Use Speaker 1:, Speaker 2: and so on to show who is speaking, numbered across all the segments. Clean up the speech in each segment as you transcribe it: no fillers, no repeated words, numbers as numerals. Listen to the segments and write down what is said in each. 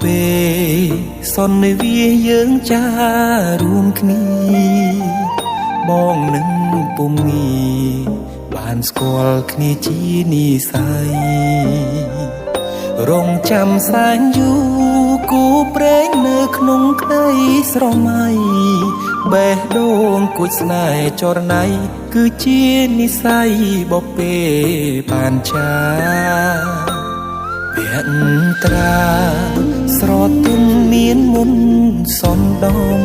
Speaker 1: ពេលសន្វាយើងចារួមគ្នាបងនឹងពុំងីបានស្គាល់គ្នាជានិស័យរងចាំសែនយូរគូព្រេងនៅក្នុងក្តីស្រមៃបេះដូងគួចស្នេហ៍ចរណៃគឺជានិស័យបពេបានចាភក្ត្រាស្រទន់មានមុនសនដំ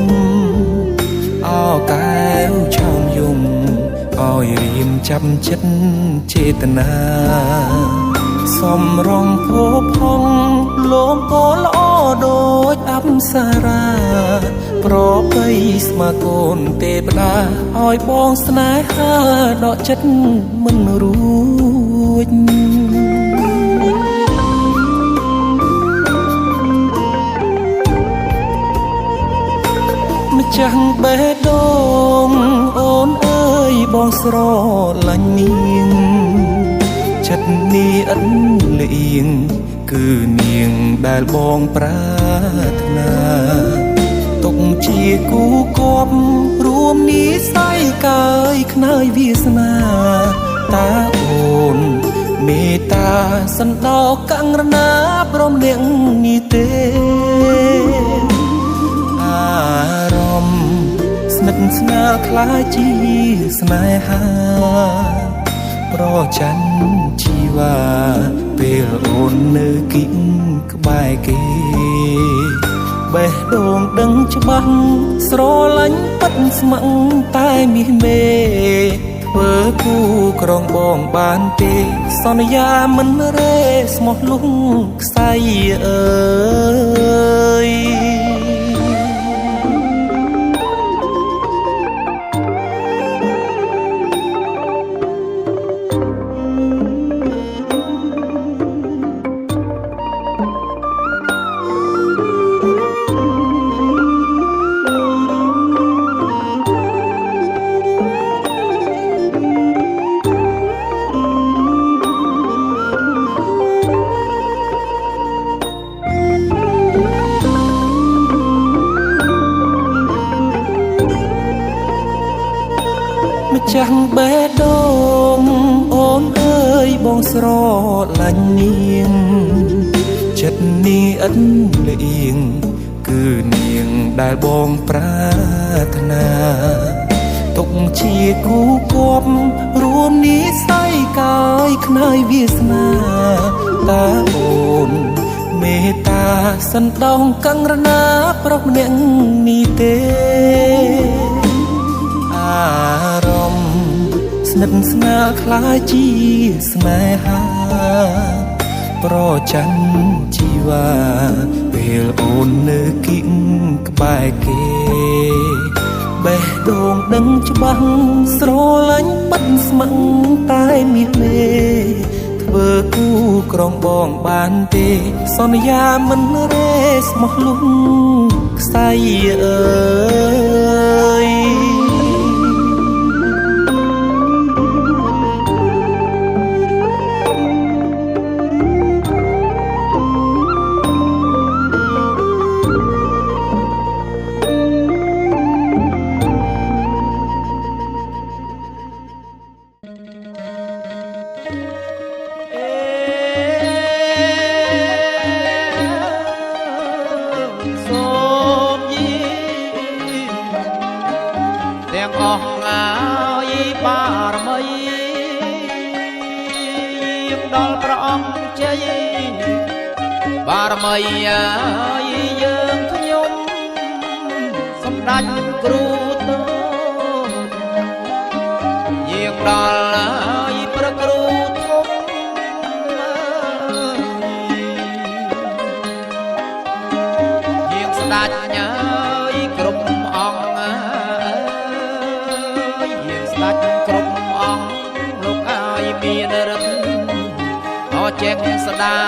Speaker 1: អោកែវឆោមយំឲ្យរៀមចាំចិត្តចេតនាសំរងភោផង់លោមពោល្អដូចអប្សរាប្របីស្មាកូនទេវតាឲ្យបងស្នេហាដកចិត្តមិនរួចម្ចាស់បេះដូងអូនអើយបងស្រឡាញ់នាងចិត្តនេះឥតលៀងគឺនាងដែលបងប្រាថ្នាទុកជាគូគប់រួមនិស័យកាយខ្នើយវាសនាតើអូនមេត្តាសន្តោកង្រណាព្រមនាងនេះទេអារម្មណ៍ស្និទ្ធស្នាលคล้ายជាស្នេហាប្រច័ណ្ឌជីវ៉ាពេលអូននៅគិតក្បែរគេបេះដូងដឹងច្បាស់ស្រឡាញ់ពិតស្ម័គ្រតែមាសមេធ្វើគូក្រងបងបានទេសន្យាមិនរេស្មោះលុងខ្សែអើយម្ចាស់បេះដូងអូនអើយបងស្រឡាញ់នាងចិត្តនេះឥតលៀងគឺនាងដែលបងប្រាថ្នាទុកជាគូគប់រួមនិស័យកាយខ្នើយវាសនាតើអូនមេត្តាសន្តោសកង្រណាប្រុសម្នាក់នេះទេអារម្មណ៍ស្និទ្ធស្នាលคล้ายជាស្នេហាប្រច័ណ្ឌជីវ៉ាពេលអូននៅគិតក្បែរគេបេះដូងដឹងច្បាស់ស្រឡាញ់ពិតស្ម័គ្រតែមាសមេធ្វើគូក្រងបងបានទេសន្យាមិនរេស្មោះលុងខ្សែអើយ
Speaker 2: បារមីយើងខ្ញុំសម្ដេចគ្រូតូយាងដល់ព្រះគ្រូធំយាងស្ដេចគ្រប់អង្គយាងស្ដេចគ្រប់អង្គលោកឲ្យមានរិទ្ធអចេះស្ដា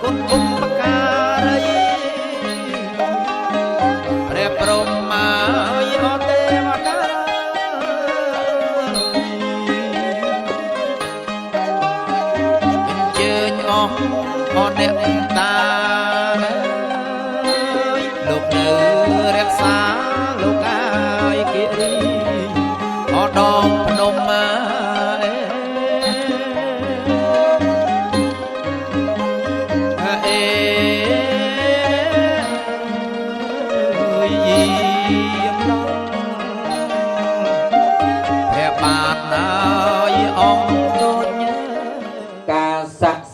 Speaker 2: ពុទ្ធគុំបការីព្រះព្រហ្មាយអទេវតាអញ្ជើញអស់អរអ្នកតាលោកនៅរក្សាលោកអាយគិរីអដងភ្នំ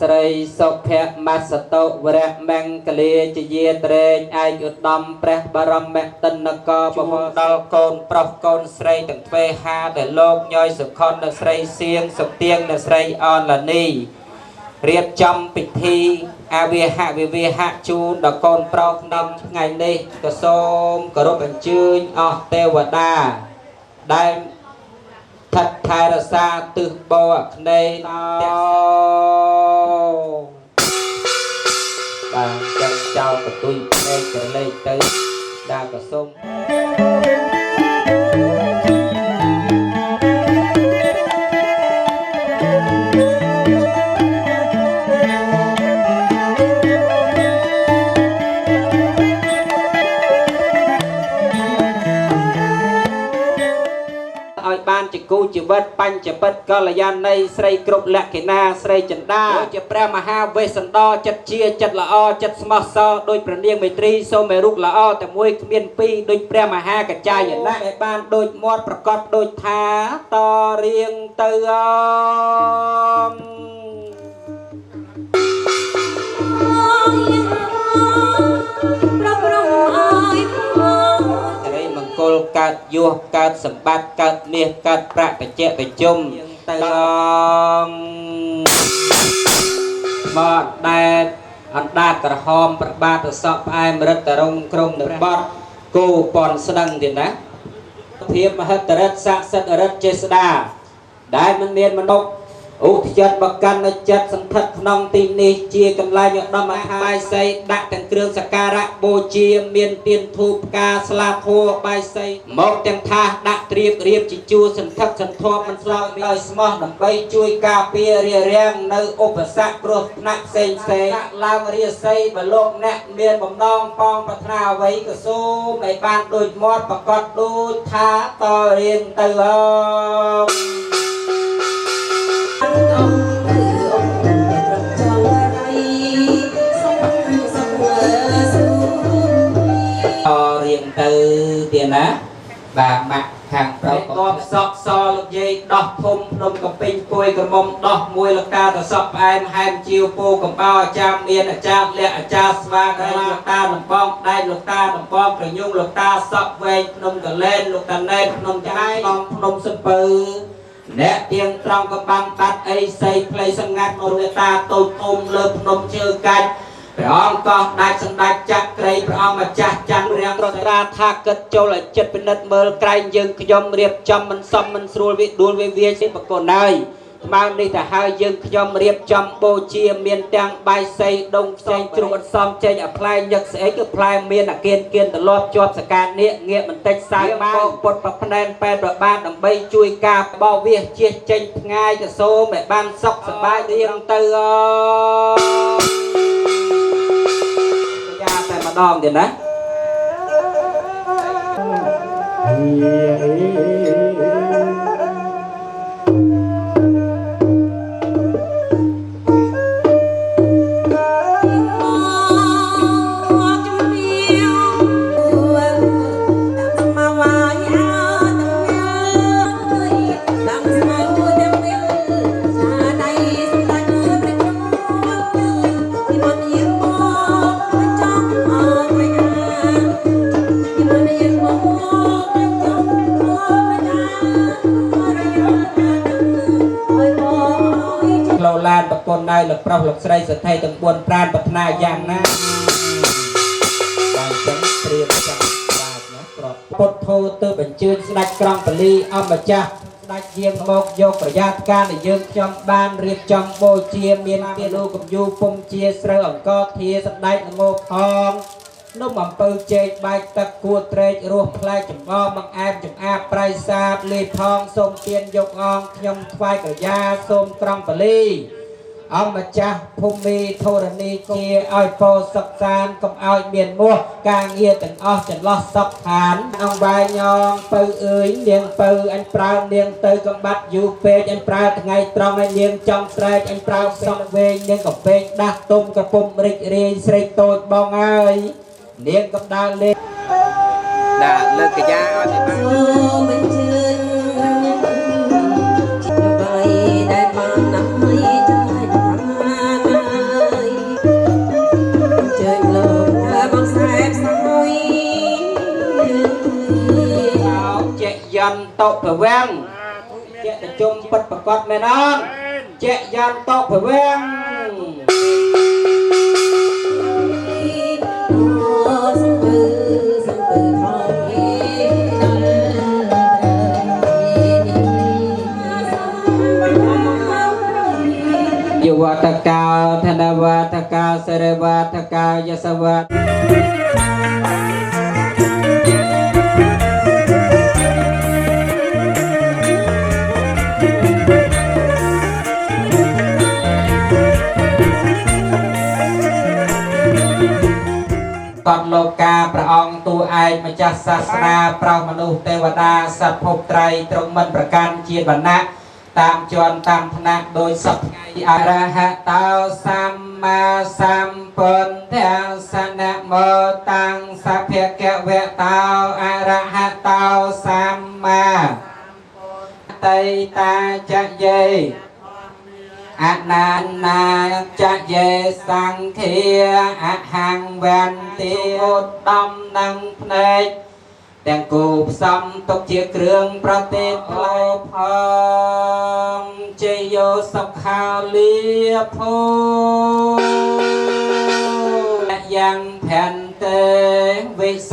Speaker 3: ស្រីសុភមសតោវរៈមង្គលាជាយាត្រេកឯកឧត្តមព្រះបរមតិនកបវរដល់កូនប្រុសកូនស្រីទាំងទ្វេហាដែលលោកញយសុខុននៅស្រីសៀងសុទៀងនៅស្រីអនឡានីរៀបចំពិធីអវិហវិវាហជូនដល់កូនប្រុសក្នុងថ្ងៃនេះក៏សូមគោរពអញ្ជើញអស់ទេវតាដែលថិតថែរក្សាទិសបោអក្នេយបាទចឹងចោលបន្ទុយភ្នែកក្រឡេកទៅដល់ក៏សូមឲ្យបានជាគូជីវិតបញ្ចពិតកល្យាណីស្រីគ្រប់លក្ខិណាស្រីចិន្តាដូចជាព្រះមហាវេស្សន្តរចិត្តជាចិត្តល្អចិត្តស្មោះសរដោយព្រះនាងមេត្រីសូមឲ្យរូបល្អតែមួយគ្មានពីរដូចព្រះមហាកច្ចាយណៈដែលបានដូចមាត់ប្រកបដូចថាតរៀងទៅគល់កើតយោកើតសម្បត្តិកើតមាសកើតប្រាក់បច្ចៈបច្ចុំទៅមកដែលអណ្ដាតក្រហមប្របាទប្រសពផ្អែមរិទ្ធរងក្រុមនៅបត់គោពន់ស្ដឹងទៀតណាភាពមហិទ្ធិរិទ្ធស័ក្តិសិទ្ធិរិទ្ធចេស្តាដែលមិនមានមនុស្សឧទ្យបកាន់នៅចិត្តសន្ធិដ្ឋក្នុងទីនេះជាកន្លែងឧត្តមហាបាយសីដាក់ទាំងគ្រឿងសក្ការៈបូជាមានទៀនធូបផ្កាស្លាធัวបាយសីមកទាំងថាសដាក់ត្រៀបរៀបជាជួរសន្ធិដ្ឋសន្ធប់មិនស្លោតដោយស្មោះដើម្បីជួយការពាររារាំងនៅឧបសគ្គគ្រោះថ្នាក់ផ្សេងឡើងរាសីបលោកអ្នកមានបំណងប៉ងប្រាថ្នាអ្វីក៏សូមឲ្យបានដូចមាត់ប្រកបដូចថាតរៀងទៅរៀងទៅទៀតណាបាទម៉ាក់ខាងប្រុសតបសក់សលោកយាយដោះធំភ្នំកំពេញគួយក្រមុំដោះមួយលោកតាតសក់ផ្អែមហែមជាវពោកំបោអាចារ្យមានអាចារ្យលក្ខអាចារ្យស្វាកែលោកតាដំបងដែកលោកតាដំបងប្រយុងលោកតាសក់វែងភ្នំកលែនលោកតាណែតភ្នំចាយភ្នំសំពៅអ្នកទៀងត្រង់កំបាំងបាត់អីសីផ្លៃសង្ងាត់លោកតាតូចធំលើភ្នំជើកាច់ព្រះអង្គក៏ដាច់សម្ដេចចក្រីព្រះអង្គម្ចាស់ច័ន្ទរាំងរត្រាថាគិតចូលឲ្យចិត្តពិនិត្យមើលក្រែងយើងខ្ញុំរៀបចំមិនសមមិនស្រួលវាដួលវាវាសិបកូនហើយស្មើនេះទៅហើយយើងខ្ញុំរៀបចំបូជាមានទាំងបាយសីដងផ្សេងជ្រុងអត់សមចេញអាផ្លែញឹកស្អីគឺផ្លែមានអាគៀនគៀនទលាប់ជាប់សកានេះងាកបន្តិចសាយបានពុតប្រផ្នែនប៉ែនប្របាទដើម្បីជួយការបោវាជៀសចេញផ្ងាយទៅសូមឲ្យបានសុខសប្បាយរៀងទៅតែម្ដងទៀតណាឡានប្រពន្ធណៃលោកប្រុសលោកស្រីសទ្ធិទាំង4ប្រានប្រាថ្នាយ៉ាងណាបានចឹងព្រៀបចាំបាទណាប្រពុទ្ធោទៅបញ្ជើញស្ដេចក្រងពលីអម្ចាស់ ដាច់យាងមកយកប្រយាតការដែលយើងខ្ញុំបានរៀបចំបូជាមានទានូកំយូពុំជាស្រូវអង្គធាសម្ដេចនមោផងនំអំពៅជែកបែកទឹកគួរត្រេករស់ផ្លែចម្បងបង្អែមចំអាបប្រៃសាបលេផងសូមទានយកអងខ្ញុំថ្វាយក្រយាសូមត្រង់បលីអង្គម្ចាស់ភូមិធរណីជាឲ្យពោសុខសានកុំឲ្យមានមោះការងារទាំងអស់ចន្លោះសពឋានអង្គវាយញងពៅអើយនាងពៅអញប្រើនាងទៅកំបាត់យូរពេកអញប្រើថ្ងៃត្រង់ឲ្យនាងចំស្រែកអញប្រើសក់វែងនាងកំពេងដាស់ទុំកំពុំរិចរាយស្រេកតូចបងអើយនាងកំដៅលេដាក់លើកកាយាឲ្យទៅបានមិនជឿបាយដែលបានណាស់មិនចាយជើងលើបងសែបសួយអោចេះយន្តតប្រវាំងចេះតែជុំពិតប្រកបមែនអត់ចេះយន្តតប្រវាំងយុវតកាធនវតកាសរវតកាយសវតកតលោកាព្រះអង្គទូឯកម្ចាស់សាសនាប្រោសមនុស្សទេវតាសត្វភពត្រីទ្រង់មិនប្រកាន់ជាវណ្ណៈតាមជាន់តាមឋានៈដោយសពថ្ងៃអរហតោសម្មាសម្ពុទ្ធស្សនៈមោតាំងសភគវតោអរហតោសម្មាតៃតាចយេអណានាចយេសង្ឃាអហង្វន្តិឧត្តមនឹងភ្នែកទាំងគូផ្សំទុកជាគ្រឿងប្រទេពផ្លែផងជ័យយោសុខាលាភោយ៉ាងផែនទេវិស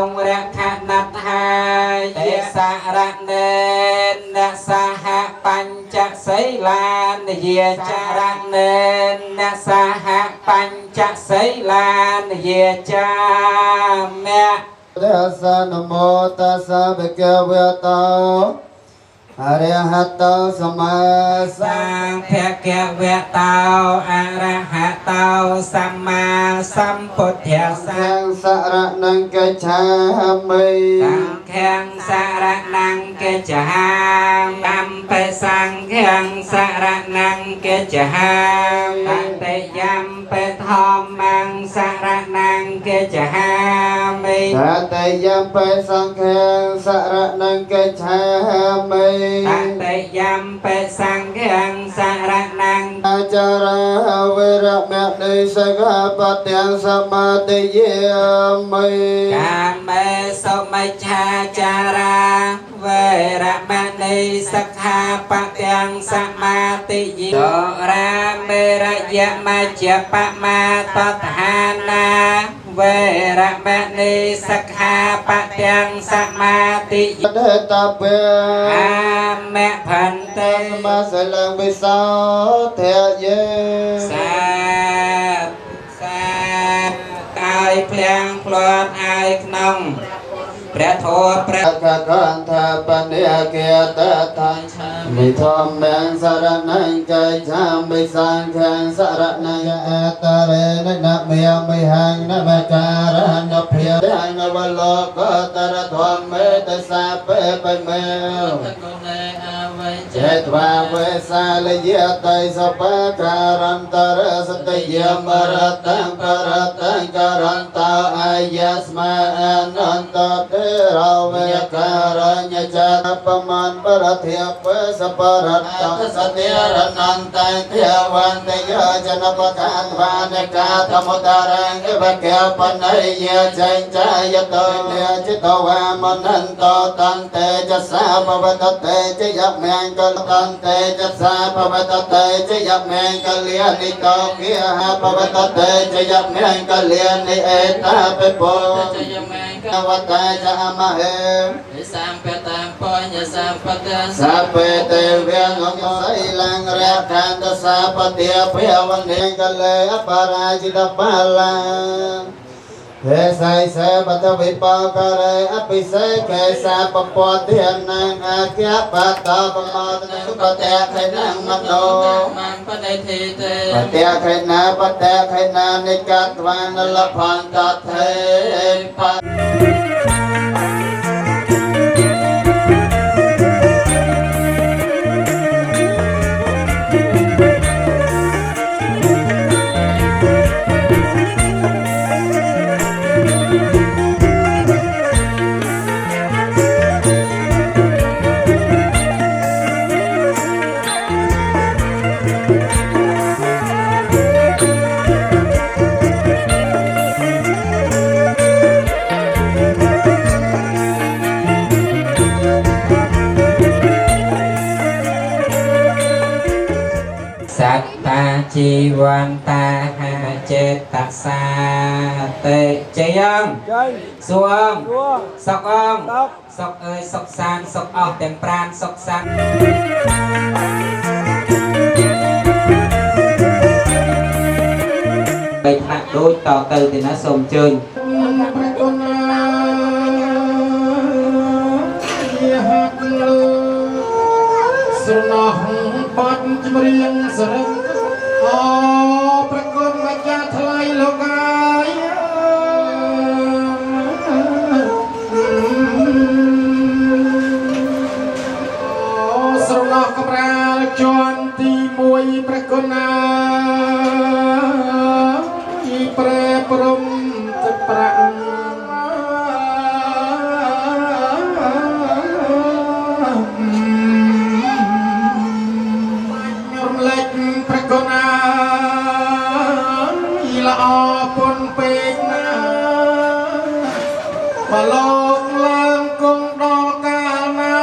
Speaker 3: ងរខណត្ហាយសារណេនសហបញ្ចសីលានិយាចារណេនសហបញ្ចសីលានិយាចាមៈទេសនមោតស្សៈភគវតោអរិហតោសម្មាសម្ភគវតោអរហតោសម្មាសម្ពុទ្ធស្សៈសរណង្កច្ឆាមិសង្ឃังសរណង្កច្ឆាមិកម្មបិសង្ឃังសរណង្កច្ឆាមិតតិយំបិធម្មំសរណង្កច្ឆាមិតតិយំបិសង្ឃังសរណង្កច្ឆាមិតតិយំបិសង្ឃังសរណង្កចរវេរមណីសិក្ខាបទំសមាទិយាមិកាមេសុមិច្ឆាចារាវេរមណីសិក្ខាបទំសមាទិយារាមេរយមជ្ជបមាតដ្ឋានាវេរមណីសិក្ខាបទំសមាទិយាដេតបេអាមេផន្ទេមសិលងវិសោធយេសាកាយភ្លាំងផ្លាត់អាយក្នុងព្រះធម៌ព្រះកកន្តបនិកេតតឆាមិធម្មងសរណង្កច្ឆាមិសង្ឃังសរណង្កអតរេននមេមិហੰនមការណភិយនវលោកតរធម្មមេតសាពេបមេចេតវាវេសាលយតៃសបការន្តរសតិយមរតੰករតੰករន្តោអាយស្មាអនន្តទេរវេការញ្ញចតបមានបរធិបសបរតសតិរនន្តទេវន្តយោចនបកានវានកាធមុតរង្គវកេបណៃយចេញចាយតោនិចិតវាមនន្តតន្តេចសាភវតតេចយមង្គលតន្តេចសាភវតតេចយមង្គលយានិតោគាភវតតេចយមង្គលយានិអេតាបិពោចយមង្គ
Speaker 4: វតេចមហេ
Speaker 2: សំបតាបញ្ញសំបតា
Speaker 4: សព្វេទេវាងងសីលង្រៈខន្តសពតិភិយវនេកលេអបរាជិតបាឡាហេសៃសេបតវិបករេអភិសេកេសាពពទានងអគ្គបតបមតនសុបតេខេណងមនោ
Speaker 2: មបដិធិទេ
Speaker 4: បតេខេណាបតេខេណានិកតវានលផន្តថេប
Speaker 3: សត្តាជីវន្តាហាចេតសាតេជយ៉ាងសួងសុកអងសុកអើយសុកសានសុកអស់ទាំងប្រានសុកសានបីថ្នាក់ដូចតទៅទីណាសូមអញ្ជើញ
Speaker 4: ស្រណោះបាត់ចម្រៀងសរឹកអូប្រគុណម្ចាស់ថ្លៃលោកហើយអូស្រណោះកំរាលជាន់ទី1ប្រគុណណាយីប្រែព្រំទឹកប្រាក់ពុនពេកណាបលោកឡើងគង់ដល់កាលណា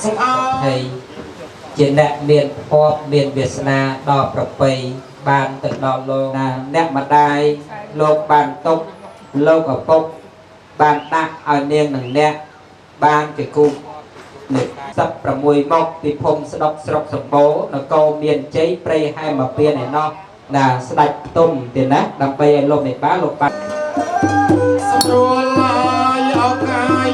Speaker 4: សូមអរ
Speaker 3: ហើយជាអ្នកមានភ័ព្វមានវាសនាដល់ប្រពៃបានទៅដល់លោកណាអ្នកម្ដាយលោកបានទុកលោកឪពុកបានដាក់ឲ្យនាងនឹងអ្នកបានជាគូនេះ16មកពីភូមិស្ដុកស្រុកសម្បូរនគរមានជ័យព្រៃហែមពៀនឯណោះណាស្ដេចផ្ទុំទៀតណាដើម្បីឲ្យលោកមេបាលោកបាន
Speaker 4: ស្រួលហើយអោកាយ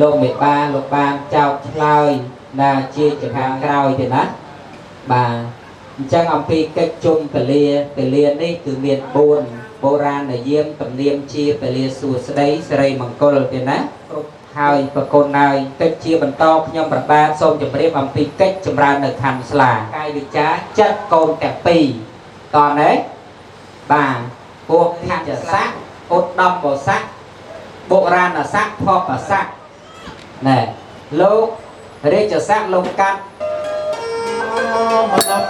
Speaker 3: លោកមេបាលោកបានចោទឆ្លើយណាជាចំហាក្រោយទេណាបាទអញ្ចឹងអំពីកិច្ចជុំពលានេះគឺមាន4បុរាណយាមទំនៀមជាពលាសួស្ដីសិរីមង្គលទេណាគ្រប់ហើយប្រគុណហើយកិច្ចជាបន្តខ្ញុំប្របាទសូមជម្រាបអំពីកិច្ចចម្រើននៅខណ្ឌស្លាកាយវិចារចិត្តកូនទាំង2តោះណាបាទពួកខញ្ញស័កឧត្តមបស័កបុរាណស័កភពស័កណែលោករាជស័កលោកកាត់
Speaker 4: មកដល់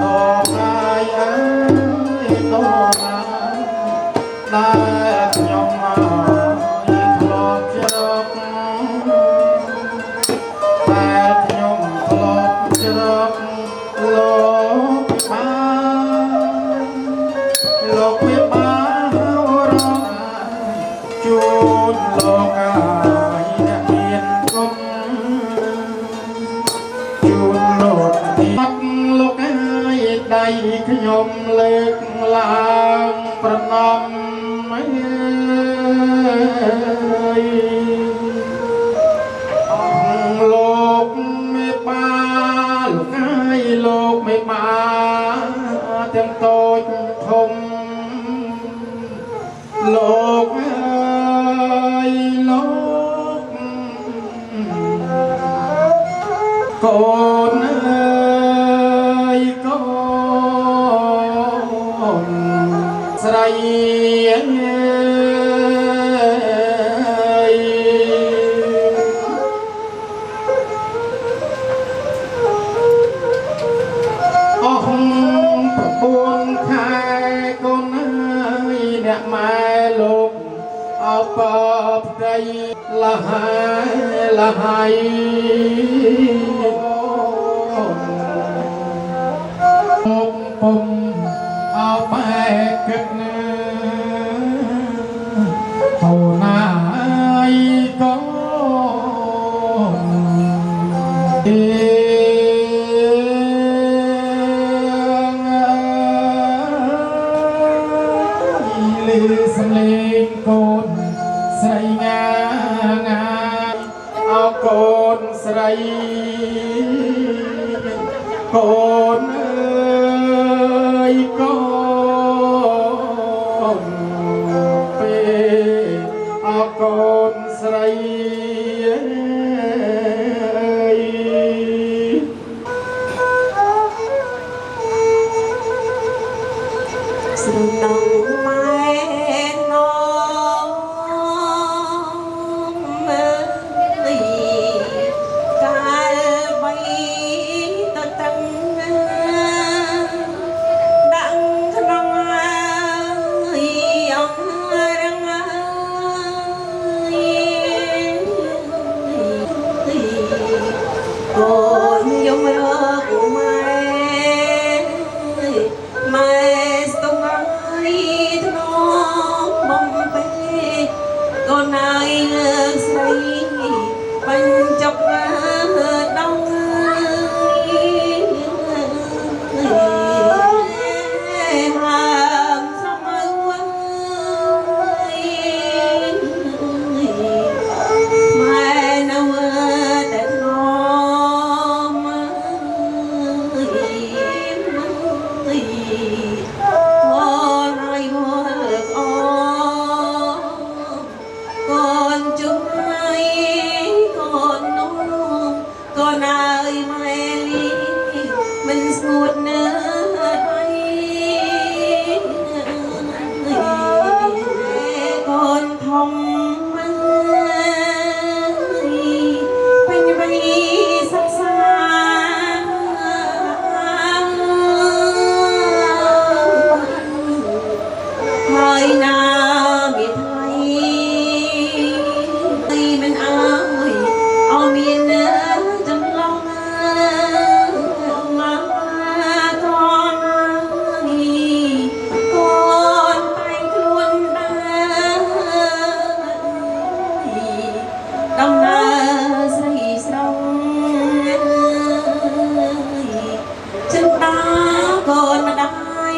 Speaker 4: មកហើយអើយដល់ដែលខ្ញុំមកធ្លាប់ជ្រកតែខ្ញុំធ្លាប់ជ្រកលោកពិបារងជួ ជួនលោកអើយអ្នកមានគុណជួនលោកនេះអត់លោកអើយដៃខ្ញុំលើកឡើងប្រណំអើយអស់លោកមេបាលោកអើយលោកមេបាទាំងតូចធំលោកអើយលោកកូនអើយកូនស្រីអស់9ខែកូនអើយអ្នកម៉ែលោកអបប្តីលហើយពុំអបែកគិតណាហូណាយកូនលឺសំឡេងកូនស្រីងាអោកូនស្រីកូនអើយកូនពេលអោកូនស្រី
Speaker 5: ស្រណងម៉ែនងមើលកាលបីទៅតឹងដាក់ក្នុងអង្គរងកូនយំរកម៉ែស្ទងថ្នមបំពេកូនអើយលើកស្រីបញ្ចុកដងហាមស្រមៅម៉ែនៅតែថ្នមកូនជុំកូននោះកូនអើយម៉ែលីមិនស្ងួតនៅដៃកូនធំពេញវ័យសិក្សាហើយណាមានថ្ងៃមិនអើយអោមានចំឡងមកកូនកូនតែងខ្លួនដែរដំណើរស្រីស្រងចិន្តាកូនម្ដាយ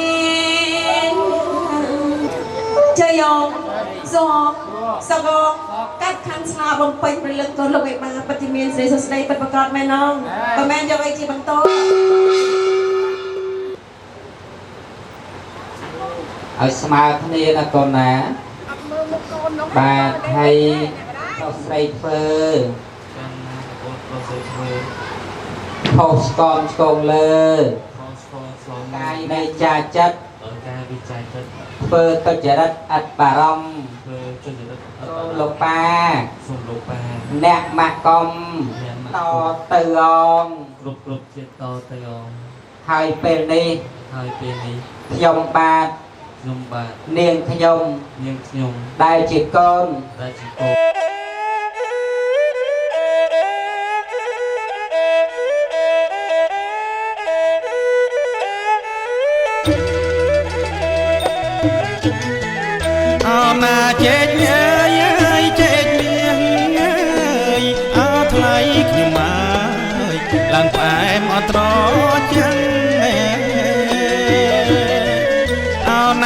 Speaker 5: ចយងសសកកាត់ខាន់ស្លាបំពេញប្រលឹងកូនលោកឯបាពិតជាមានសេរីសុស្ដីពិតប្រកបមែនណងបើមែនយកអីជាបន្ត
Speaker 3: ឲ្យស្មើគ្នាណាកូនណាបាទហើយប្រុសស្រីធ្វើខុសស្គមឆ្កងលើកាយនៃចាចិត្តធ្វើទុច្ចរិតអត់បារម្ភលោកប៉ាអ្នកម៉ាក់កំតទៅអងគ្រប់ជាតិតទៅអងហើយពេលនេះខ្ញុំបាទនាងខ្ញុំដែលជាកូន
Speaker 1: អមណាចេញ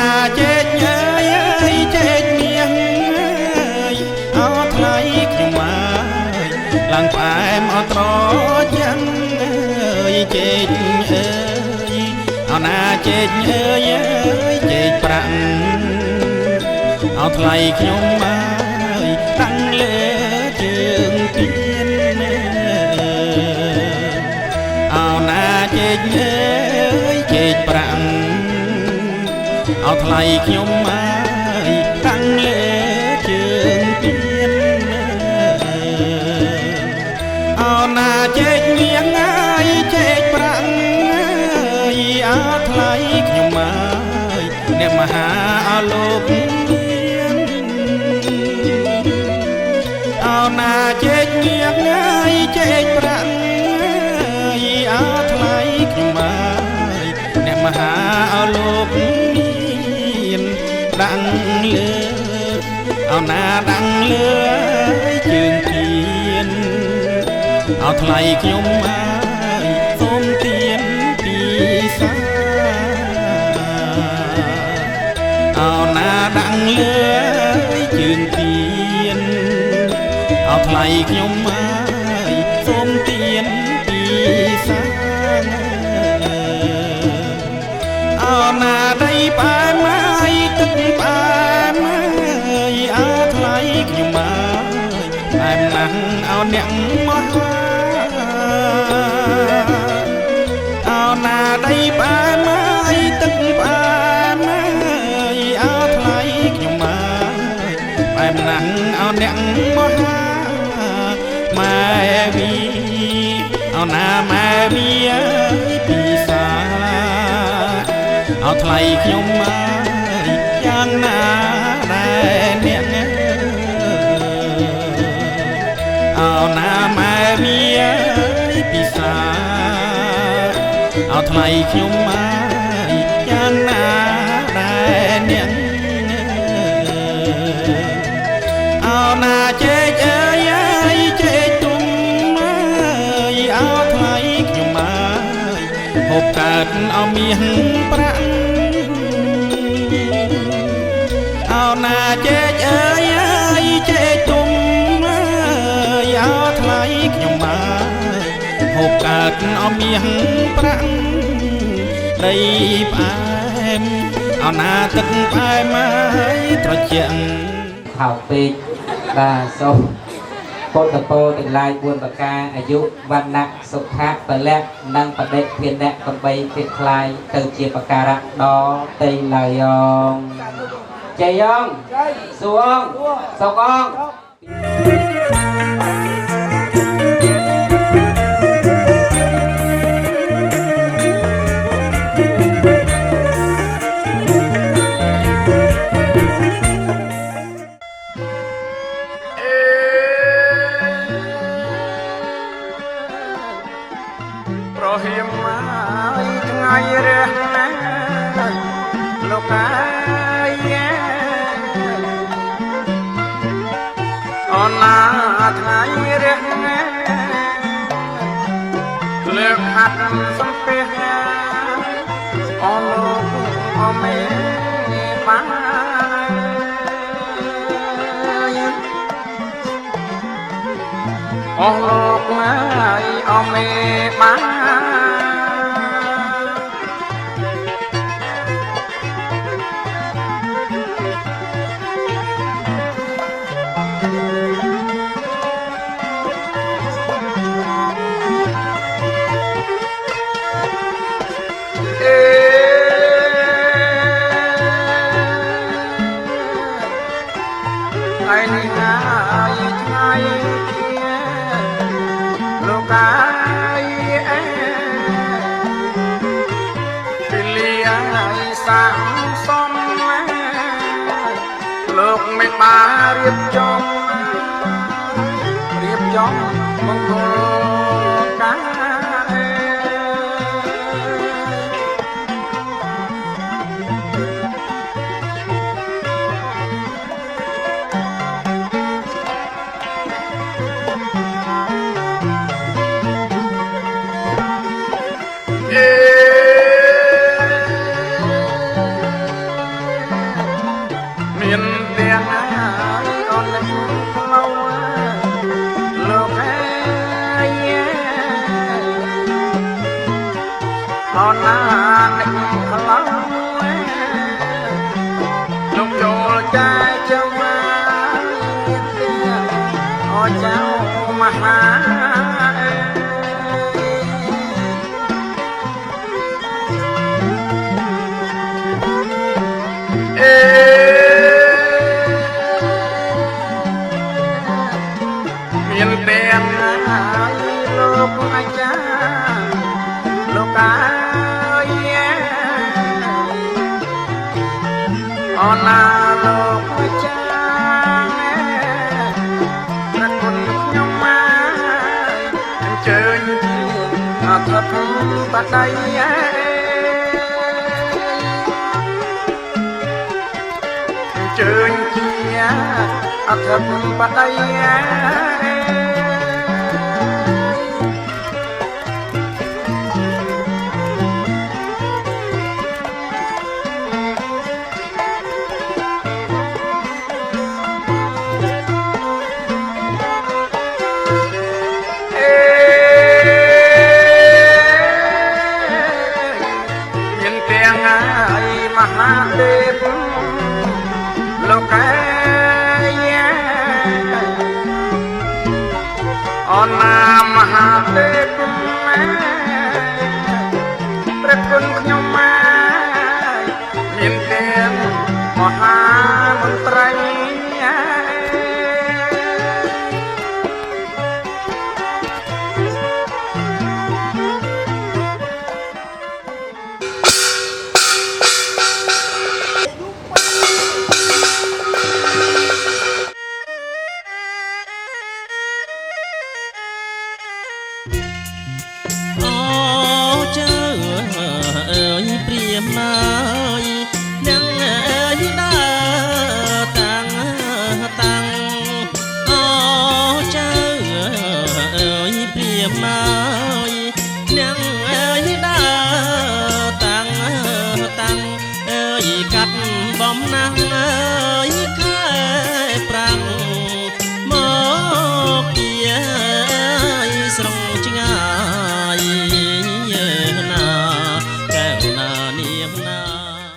Speaker 1: ណាចេកអើយចេកមៀងអើយអោថ្លៃខ្ញុំអើយឡើងផ្អែមអត់ត្រចាំអើយចេកអើយអោណាចេកអើយចេកប្រាក់អោថ្លៃខ្ញុំអើយតាំងលើជើងទៀនអោណាចេកអើយចេកប្រាក់អោថ្លៃខ្ញុំអើយតាំងលើជើងទៀនអោណាចេកមៀងអើយចេកប្រាក់អើយអោថ្លៃខ្ញុំអើយអ្នកមហាអោលោកមានអោណាចេកមៀងអើយចេកប្រាក់អើយអោថ្លៃខ្ញុំអើយអ្នកមហាអោលោកមានដាំងលើអោណាដាំងលើជើងទៀនអោថ្លៃខ្ញុំអើយសូមទៀនពីសាអោណាដាំងលើជើងទៀនអោថ្លៃខ្ញុំអើយសូមទៀនពីសាអោណាដីផ្អែមអើយទឹកផ្អែមអើយអោថ្លៃខ្ញុំអើយផ្អែមណាស់អោអ្នកមកអោណាដីផ្អែមអើយទឹកផ្អែមអើយអោថ្លៃខ្ញុំអើយផ្អែមណាស់អោអ្នកមកម៉ែវីអោណាម៉ែវីអើយពីសាអោថ្លៃខ្ញុំអើយយ៉ាងណាដែរអ្នកអោណាម៉ែវីអើយពីសាអោថ្លៃខ្ញុំអើយយ៉ាងណាដែរអ្នកអោណាចេកអើយចេកទុំអើយអោថ្លៃខ្ញុំអើយហូបកើតអោមាសប្រាក់អោណាចេកអើយចេកទុំអើយអោថ្លៃខ្ញុំអើយហូបកើតអោមាសប្រាក់ដីផ្អែមអោណាទឹកផ្អែមអើយត្រជាក់
Speaker 3: ខោពេកបាទសូមពុទ្ធពោទាំងឡាយ4ប្រការអាយុវណ្ណៈសុខៈពលៈនិងបដិភានៈកំបីភាគថ្លៃទៅជាប្រការៈដល់តៃឡាយងចៃយ៉ងសួងសុកង
Speaker 1: ប្រហៀមហើយថ្ងៃរះលោកកាយអូនណាថ្ងៃរះលើកហាត់សំពេះអូនលោកអូមេបានអូលោកហើយអូមេបានរៀបចំមង្គលកា
Speaker 6: អណាលោកវិចាព្រះគុណខ្ញុំមកអញ្ជើញអធិបតីអញ្ជើញជាអធិបតី អណាមហាទេពព្រះគុណខ្ញុំមកមានទាំងមហាមន្ត្រី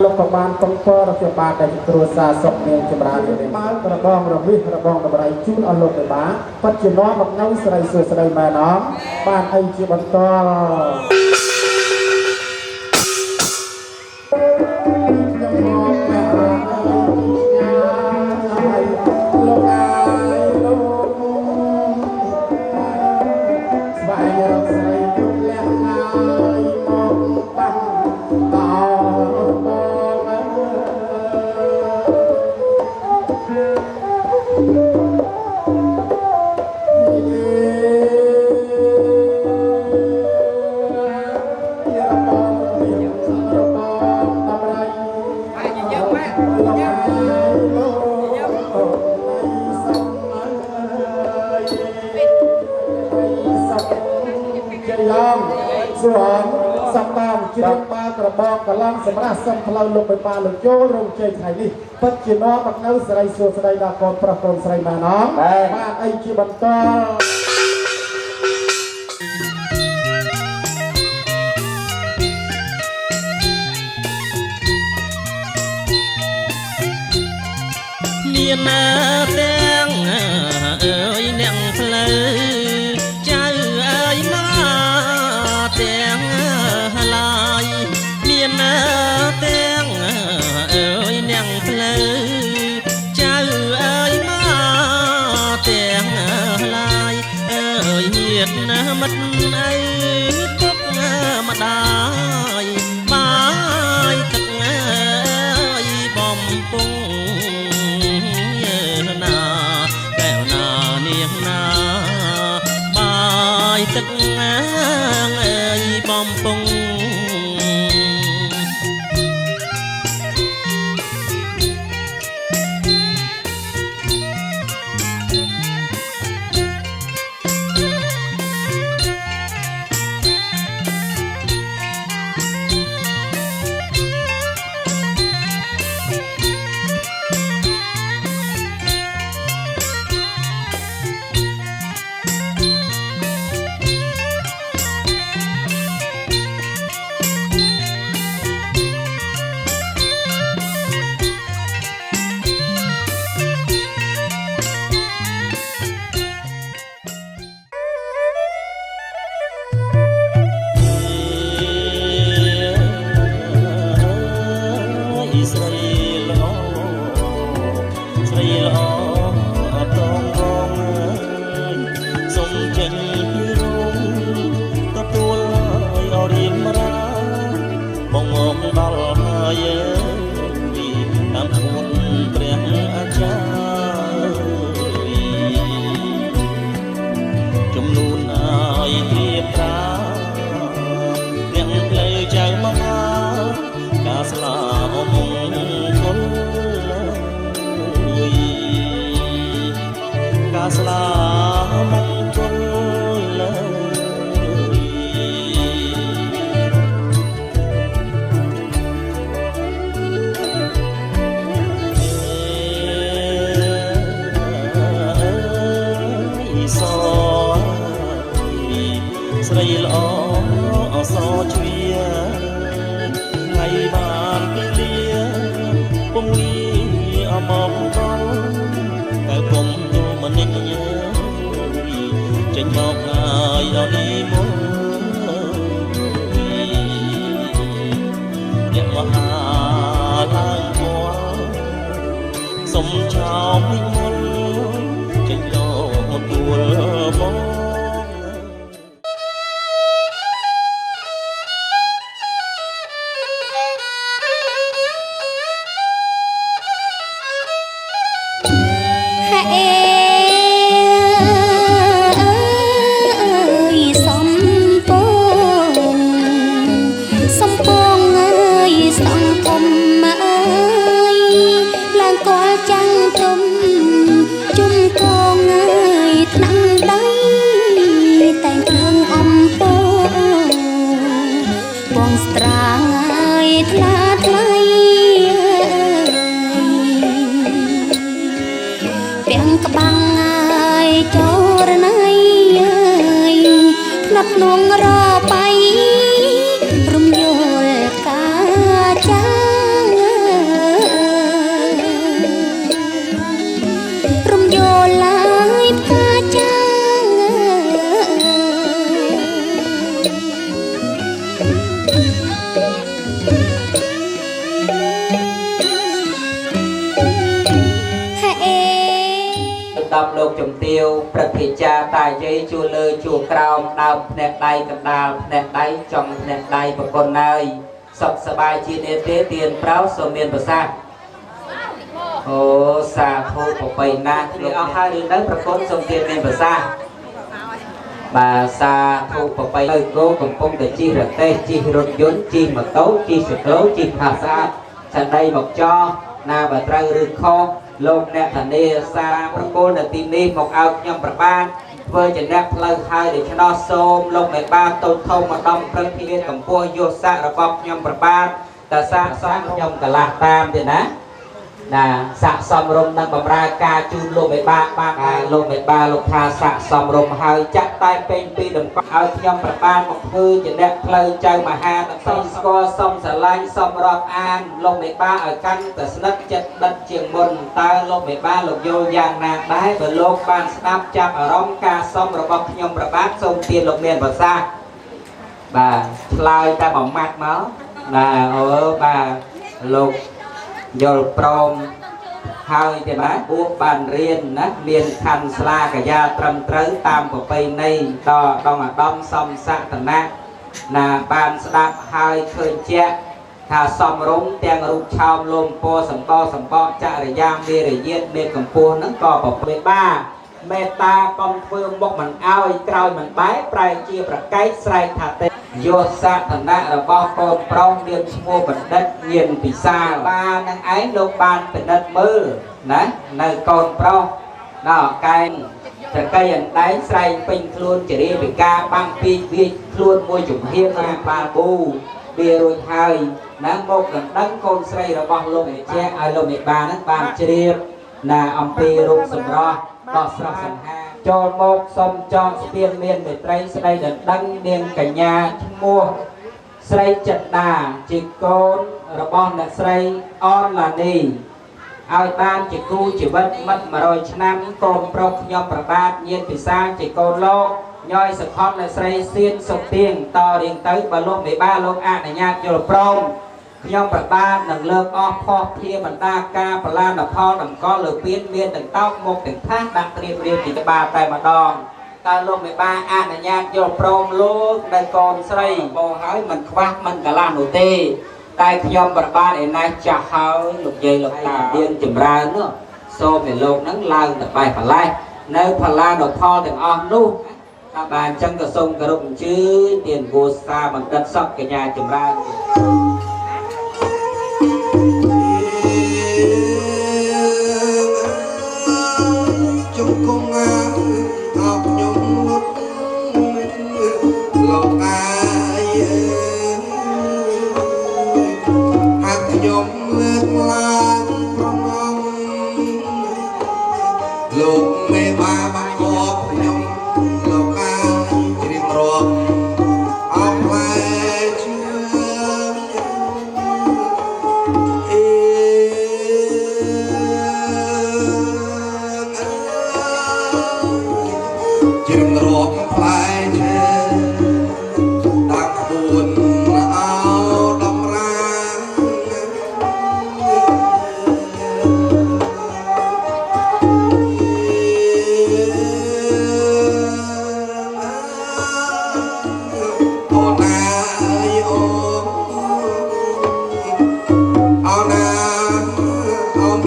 Speaker 6: លោកក៏បានកំពររដ្ឋបាលដែលគ្រួសារសុខមានចម្រើនទៅបានរបងរវិសរបងតម្រៃជូនអស់លោកបានពិតជានាំមកនៅស្រីសួស្ដីមែនអត់បានអីជាបន្តសម្រាប់ជ្រាបបាល់ក្របកកឡងសម្រាប់សុំផ្លូវលោកបិបាលលោកចូលរោងជ័យថ្ងៃនេះពិតជានាំមកនៅសេរីសួស្ដីដល់កូនប្រុសកូនស្រីបានអត់បានអីជាបន្តមានទាំងអើយអ្នកផ្លូវចៅអើយមកទាំងឡាយមានទាំងអើយអ្នកផ្លូវចៅអើយមកទាំងឡាយអើយញាតិមិត្តអើយពុកម្ដាយបាយទឹកអើយបំពង់ទឹកអើយបំពង់ ស្លាមង្គលលើស្រីល្អអសជ្វាថ្ងៃបានពេលលាពុំមានអមបងតែគុំទូមនិញចេញមកហើយដល់នេះមកអ្នកមហាឡើងមកសុំចោមនិមន្តចេញមកទួលមក
Speaker 3: លោកជំទាវព្រឹទ្ធាចារ្យតាយាយជួលើជួក្រោមដើមភ្នែកដៃកណ្ដាលភ្នែកដៃចំភ្នែកដៃប្រគុណហើយសុខសប្បាយជានិទេទៀនប្រោសូមមានប្រសាទអូសាធុប្របីណាស់លោកអស់ហើយឬនៅប្រគុណសូមទៀនមានប្រសាទបាទសាធុប្របីនៅគោកំពុងតែជិះរទេះជិះរថយន្តជិះម៉ូតូជិះសក្រូជិះផាសាចន្ទដីមកចោណាបើត្រូវឬខុសលោកអ្នកធានាសាប្រគល់នៅទីនេះមកឲ្យខ្ញុំប្របាទធ្វើជាអ្នកផ្លូវហើយដូច្នោះសូមលោកមេបាតូចធំម្ដងព្រឹកធានកម្ពុជាយុស័ករបស់ខ្ញុំប្របាទតើសាកសមខ្ញុំកន្លះតាមទេណាសាកសមរំនឹងបម្រើការជូនលោកមេបាបាទលោកមេបាលោកថាសាកសមរំហើយចាក់តែពេញពីដំកល់ឲ្យខ្ញុំប្របាទមកធ្វើជាអ្នកផ្លូវចៅមហាតសស្គាល់សមស្រឡាញ់សមរាប់អានលោកមេបាឲ្យកាន់តែស្និទ្ធចិត្តដិតជាងមុនតើលោកមេបាលោកយល់យ៉ាងណាដែរបើលោកបានស្ដាប់ចាប់អារម្មណ៍ការសមរបស់ខ្ញុំប្របាទសូមទានលោកមានប្រសាសន៍បាទឆ្លើយតែមួយម៉ាត់មកអូបាទលោកយល់ព្រមហើយទេបាទពួកបានរៀនណាមានខណ្ឌស្លាកាយាត្រឹមត្រូវតាមប្រពៃណីដល់ដងអាដាមសំសក្តណៈណាបានស្ដាប់ហើយឃើញជាក់ថាសំរុំទាំងរូបឆោមលំពណ៌សម្បកសម្បកចរិយាមេរយាទមេកម្ពស់ហ្នឹងក៏ប្រពៃបាទមេត្តាកុំធ្វើមុខមិនអោយក្រោយមិនបែកប្រែជាប្រកែកស្រែកថាទេយោសាធណៈរបស់កូនប្រុសមានឈ្មោះបណ្ឌិតញៀនពិសាលបាននឹងឯងលោកបានពិនិត្យមើលណានៅកូនប្រុសដល់កែងត្រកៃអណ្ដែងស្រែកពេញខ្លួនជារាវិការបាំងពីវាខ្លួនមួយជំហានណាបាប៊ូវារួចហើយណាមកដណ្ដឹងកូនស្រីរបស់លោកមេជាឲ្យលោកមេបានឹងបានជ្រាបណាអំពីរូបសម្រស់ដ៏ស្រស់សង្ហាចូលមកសុំចងស្ពានមានមេត្រីស្ដីដណ្ដឹងនាងកញ្ញាឈ្មោះស្រីចិត្តាជាកូនរបស់អ្នកស្រីអនឡានីឲ្យបានជាគូជីវិតមិត្ត100ឆ្នាំកូនប្រុសខ្ញុំប្របាទញៀនពិសាជាកូនលោកញយសខុនអ្នកស្រីសៀនសុខទៀងតរៀងទៅបើលោកមេបាលោកអនុញ្ញាតយល់ព្រមខ្ញុំប្របាទនឹងលើកអស់ផុសធាបណ្ដាការបលានផលតម្កល់លើពៀនមានទាំងតោកមុខទាំងថាសដាក់ត្រៀមរៀបជាក្បាលតែម្ដងតើលោកមេបាអនុញ្ញាតយល់ព្រមលោកនៅកូនស្រីបងហើយមិនខ្វះមិនកន្លះនោះទេតែខ្ញុំប្របាទឯណាស់ចាស់ហើយលោកយាយលោកតាទៀនចម្រើននោះសូមឲ្យលោកនឹងឡើងទៅបែបប្រឡែសនៅផល្លានុផលទាំងអស់នោះถ้าបានអញ្ចឹងក៏សូមគោរពអញ្ជើញទានគូសាបណ្ឌិតសុខកញ្ញាចម្រើន
Speaker 4: ជុំគង់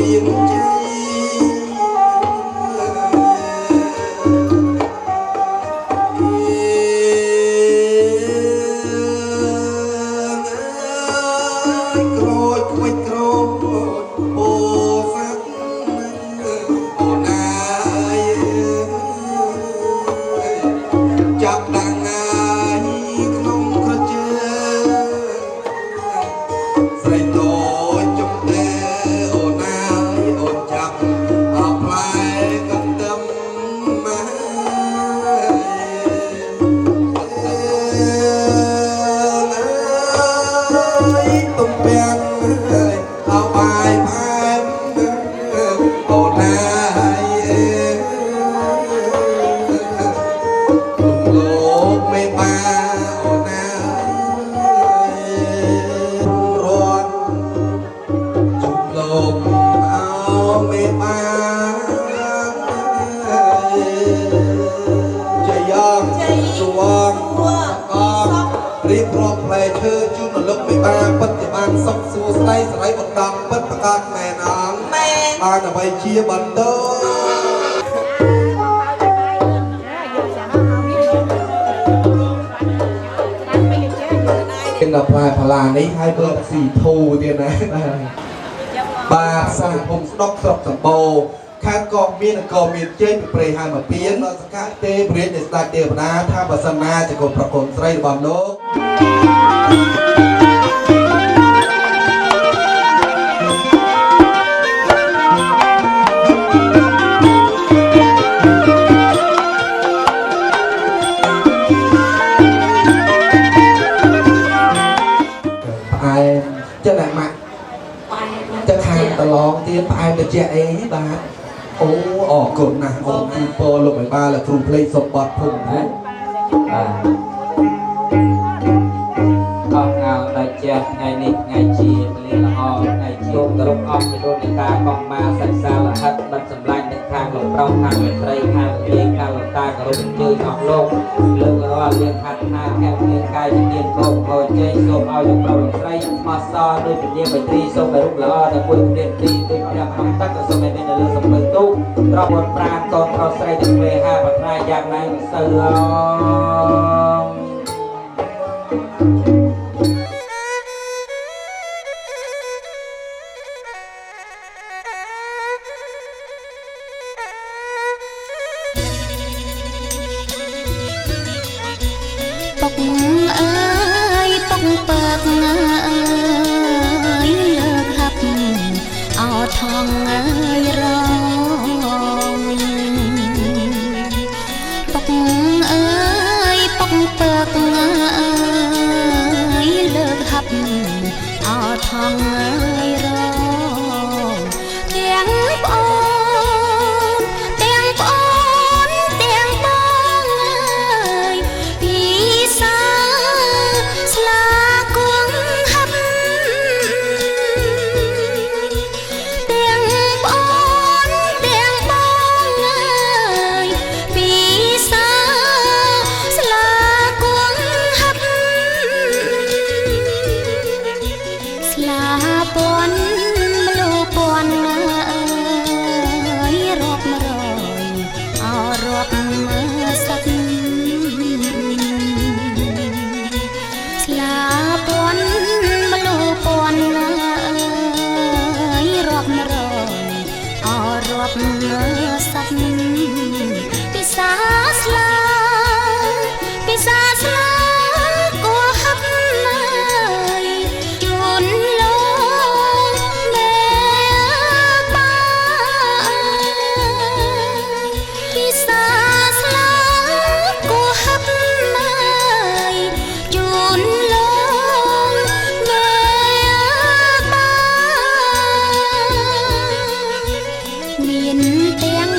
Speaker 7: មានជ័យក្រូចខ្វិចក្រូចអូស័កអូណាយចាប់ដាំងហើយក្នុងក្រជើស្រីតូចចុងទេអូណាយអូនចាប់អបផ្លែកន្ទឹមមកទំពាំងអបបាយផែមអូណាយលោកមេបាអូណាយរត់ជុំលោកអោមេបាចយ៉ាងសួងអងរៀបរាប់ផ្លែឈើជូនលោកមេបាពិតជាបានសុខសួស្ដីសេរីបណ្ដំពិតប្រកបមែនអងបានអ្វីជាបន្តគេដល់ផ្លែផល្លានេះហើយបើស៊ីធូទៀតណាបាទសាភូមិស្ដុកស្រុកសម្បូរខេត្តកោះមាននគរមានជ័យពីព្រៃហើមពៀនដល់សកាទេព្រាជនៃស្ដេចទេវតាថាបើសិនណាជាកូនប្រកូនស្រីរបស់លោកផ្អែមចឹងណាម៉ាក់จะខាងតឡងទៀតផ្អែមតិចអីបាទអូអរគុណណាស់អូនគឺពោលោកឲ្យបានគ្រូភ្លេងសម្បត្តិភូមិណា
Speaker 3: អស់ងៅតែជាថ្ងៃនេះថ្ងៃជាពលិល្អថ្ងៃជាគោរពអស់ពីដូននេតាកងមាសិក្សាលហិតបិទសម្លាញ់ទាំងខាងលោកប្រុសខាងលោកស្រីខាងលោកយាយខាងលោកតាគោរពអញ្ជើញអស់លោកលើករាល់លៀងហាត់ថាខែមានកាយជំនាញគោកោជ័យសូមឲ្យលោកប្រុសលោកស្រីស្មោះសរដោយពលាបៃត្រីសូមឲ្យរូបល្អតែមួយព្រានទីដូចព្រះក្នុងទឹកក៏សូមឲ្យមាននៅលើសំពើទូត្រប់វត្តប្រាណកូនប្រុសស្រីទាំងវេហាប្រាថ្នាយ៉ាងណាសូវ
Speaker 8: តុកអើយតុកពើកអើយលើកហាប់អោថងអើយរងតុកអើយតុកពើកអើយលើកហាប់អោថងអើយរងទាំងប្អូនទាំងប្អូនទាំងបងអើយពីសាស្លាគងហាប់ទាំងប្អូនទាំងបងអើយពីសាស្លាគងហាប់ស្លាពន់មលូពន់អើយរាប់រយអោរាប់មើសឹកស្លាពន់មលូពន់អើយរាប់រយអោរាប់មើសឹកពិសាស្លាពិសាស្លាគួហាប់អើយជូនលោកមេបាពិសាស្លាគួហាប់អើយជូនលោកមេបាមានទាំង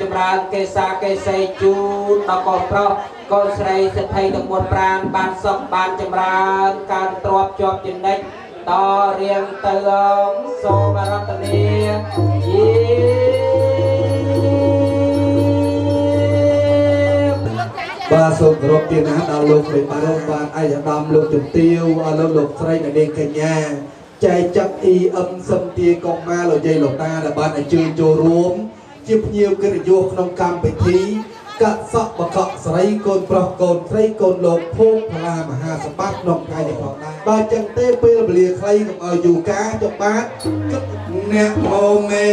Speaker 3: ចម្រើនកេសាកេសីជូនដល់កូនប្រុសកូនស្រីសិទ្ធិទាំង4ប្រានបានសុខបានចម្រើនការទ្របជាប់ចំណិចតរៀងទៅសូមរតនាយេ
Speaker 7: បាទសូមគោរពទានណាដល់លោកមេបានបាទអាយដាមលោកជំទាវអរលោកស្រីនាងកញ្ញាចែកចាត់EM សំទាកងម៉ាលោកយាយលោកតាដែលបានអញ្ជើញចូលរួមជាភ្ញៀវកិត្តិយសក្នុងកម្មវិធីកសបកស្រីកូនប្រុសកូនស្រីកូនលោកភូមិផលាមហាសម្បត្តិក្នុងថ្ងៃនេះផងដែរបើចឹងទេពេលវេលាខ្លីកុំឲ្យយូរកាចុះបាទគិតអ្នកអូមេ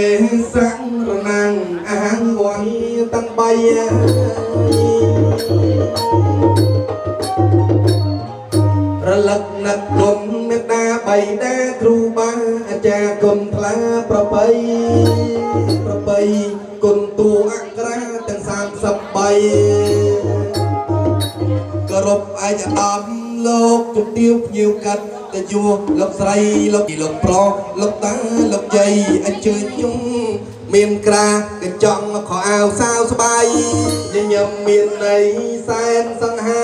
Speaker 7: សង្រណាំងអាងវ័យតាំងបីរលឹកនឹកគុណមេត្តាបៃតាគ្រូបាអាចារ្យគុណថ្លាប្របីគុណតួអក្សរាទាំង33គោរពអាយដាមលោកជំទាវភ្ញៀវកាត់តជួលោកស្រីលោកប្រុសលោកតាលោកយាយអញ្ជើញខ្ញុំមានក្រាកញ្ចង់ខោអាវសាវស្បៃញញឹមមានន័យសែនសង្ហា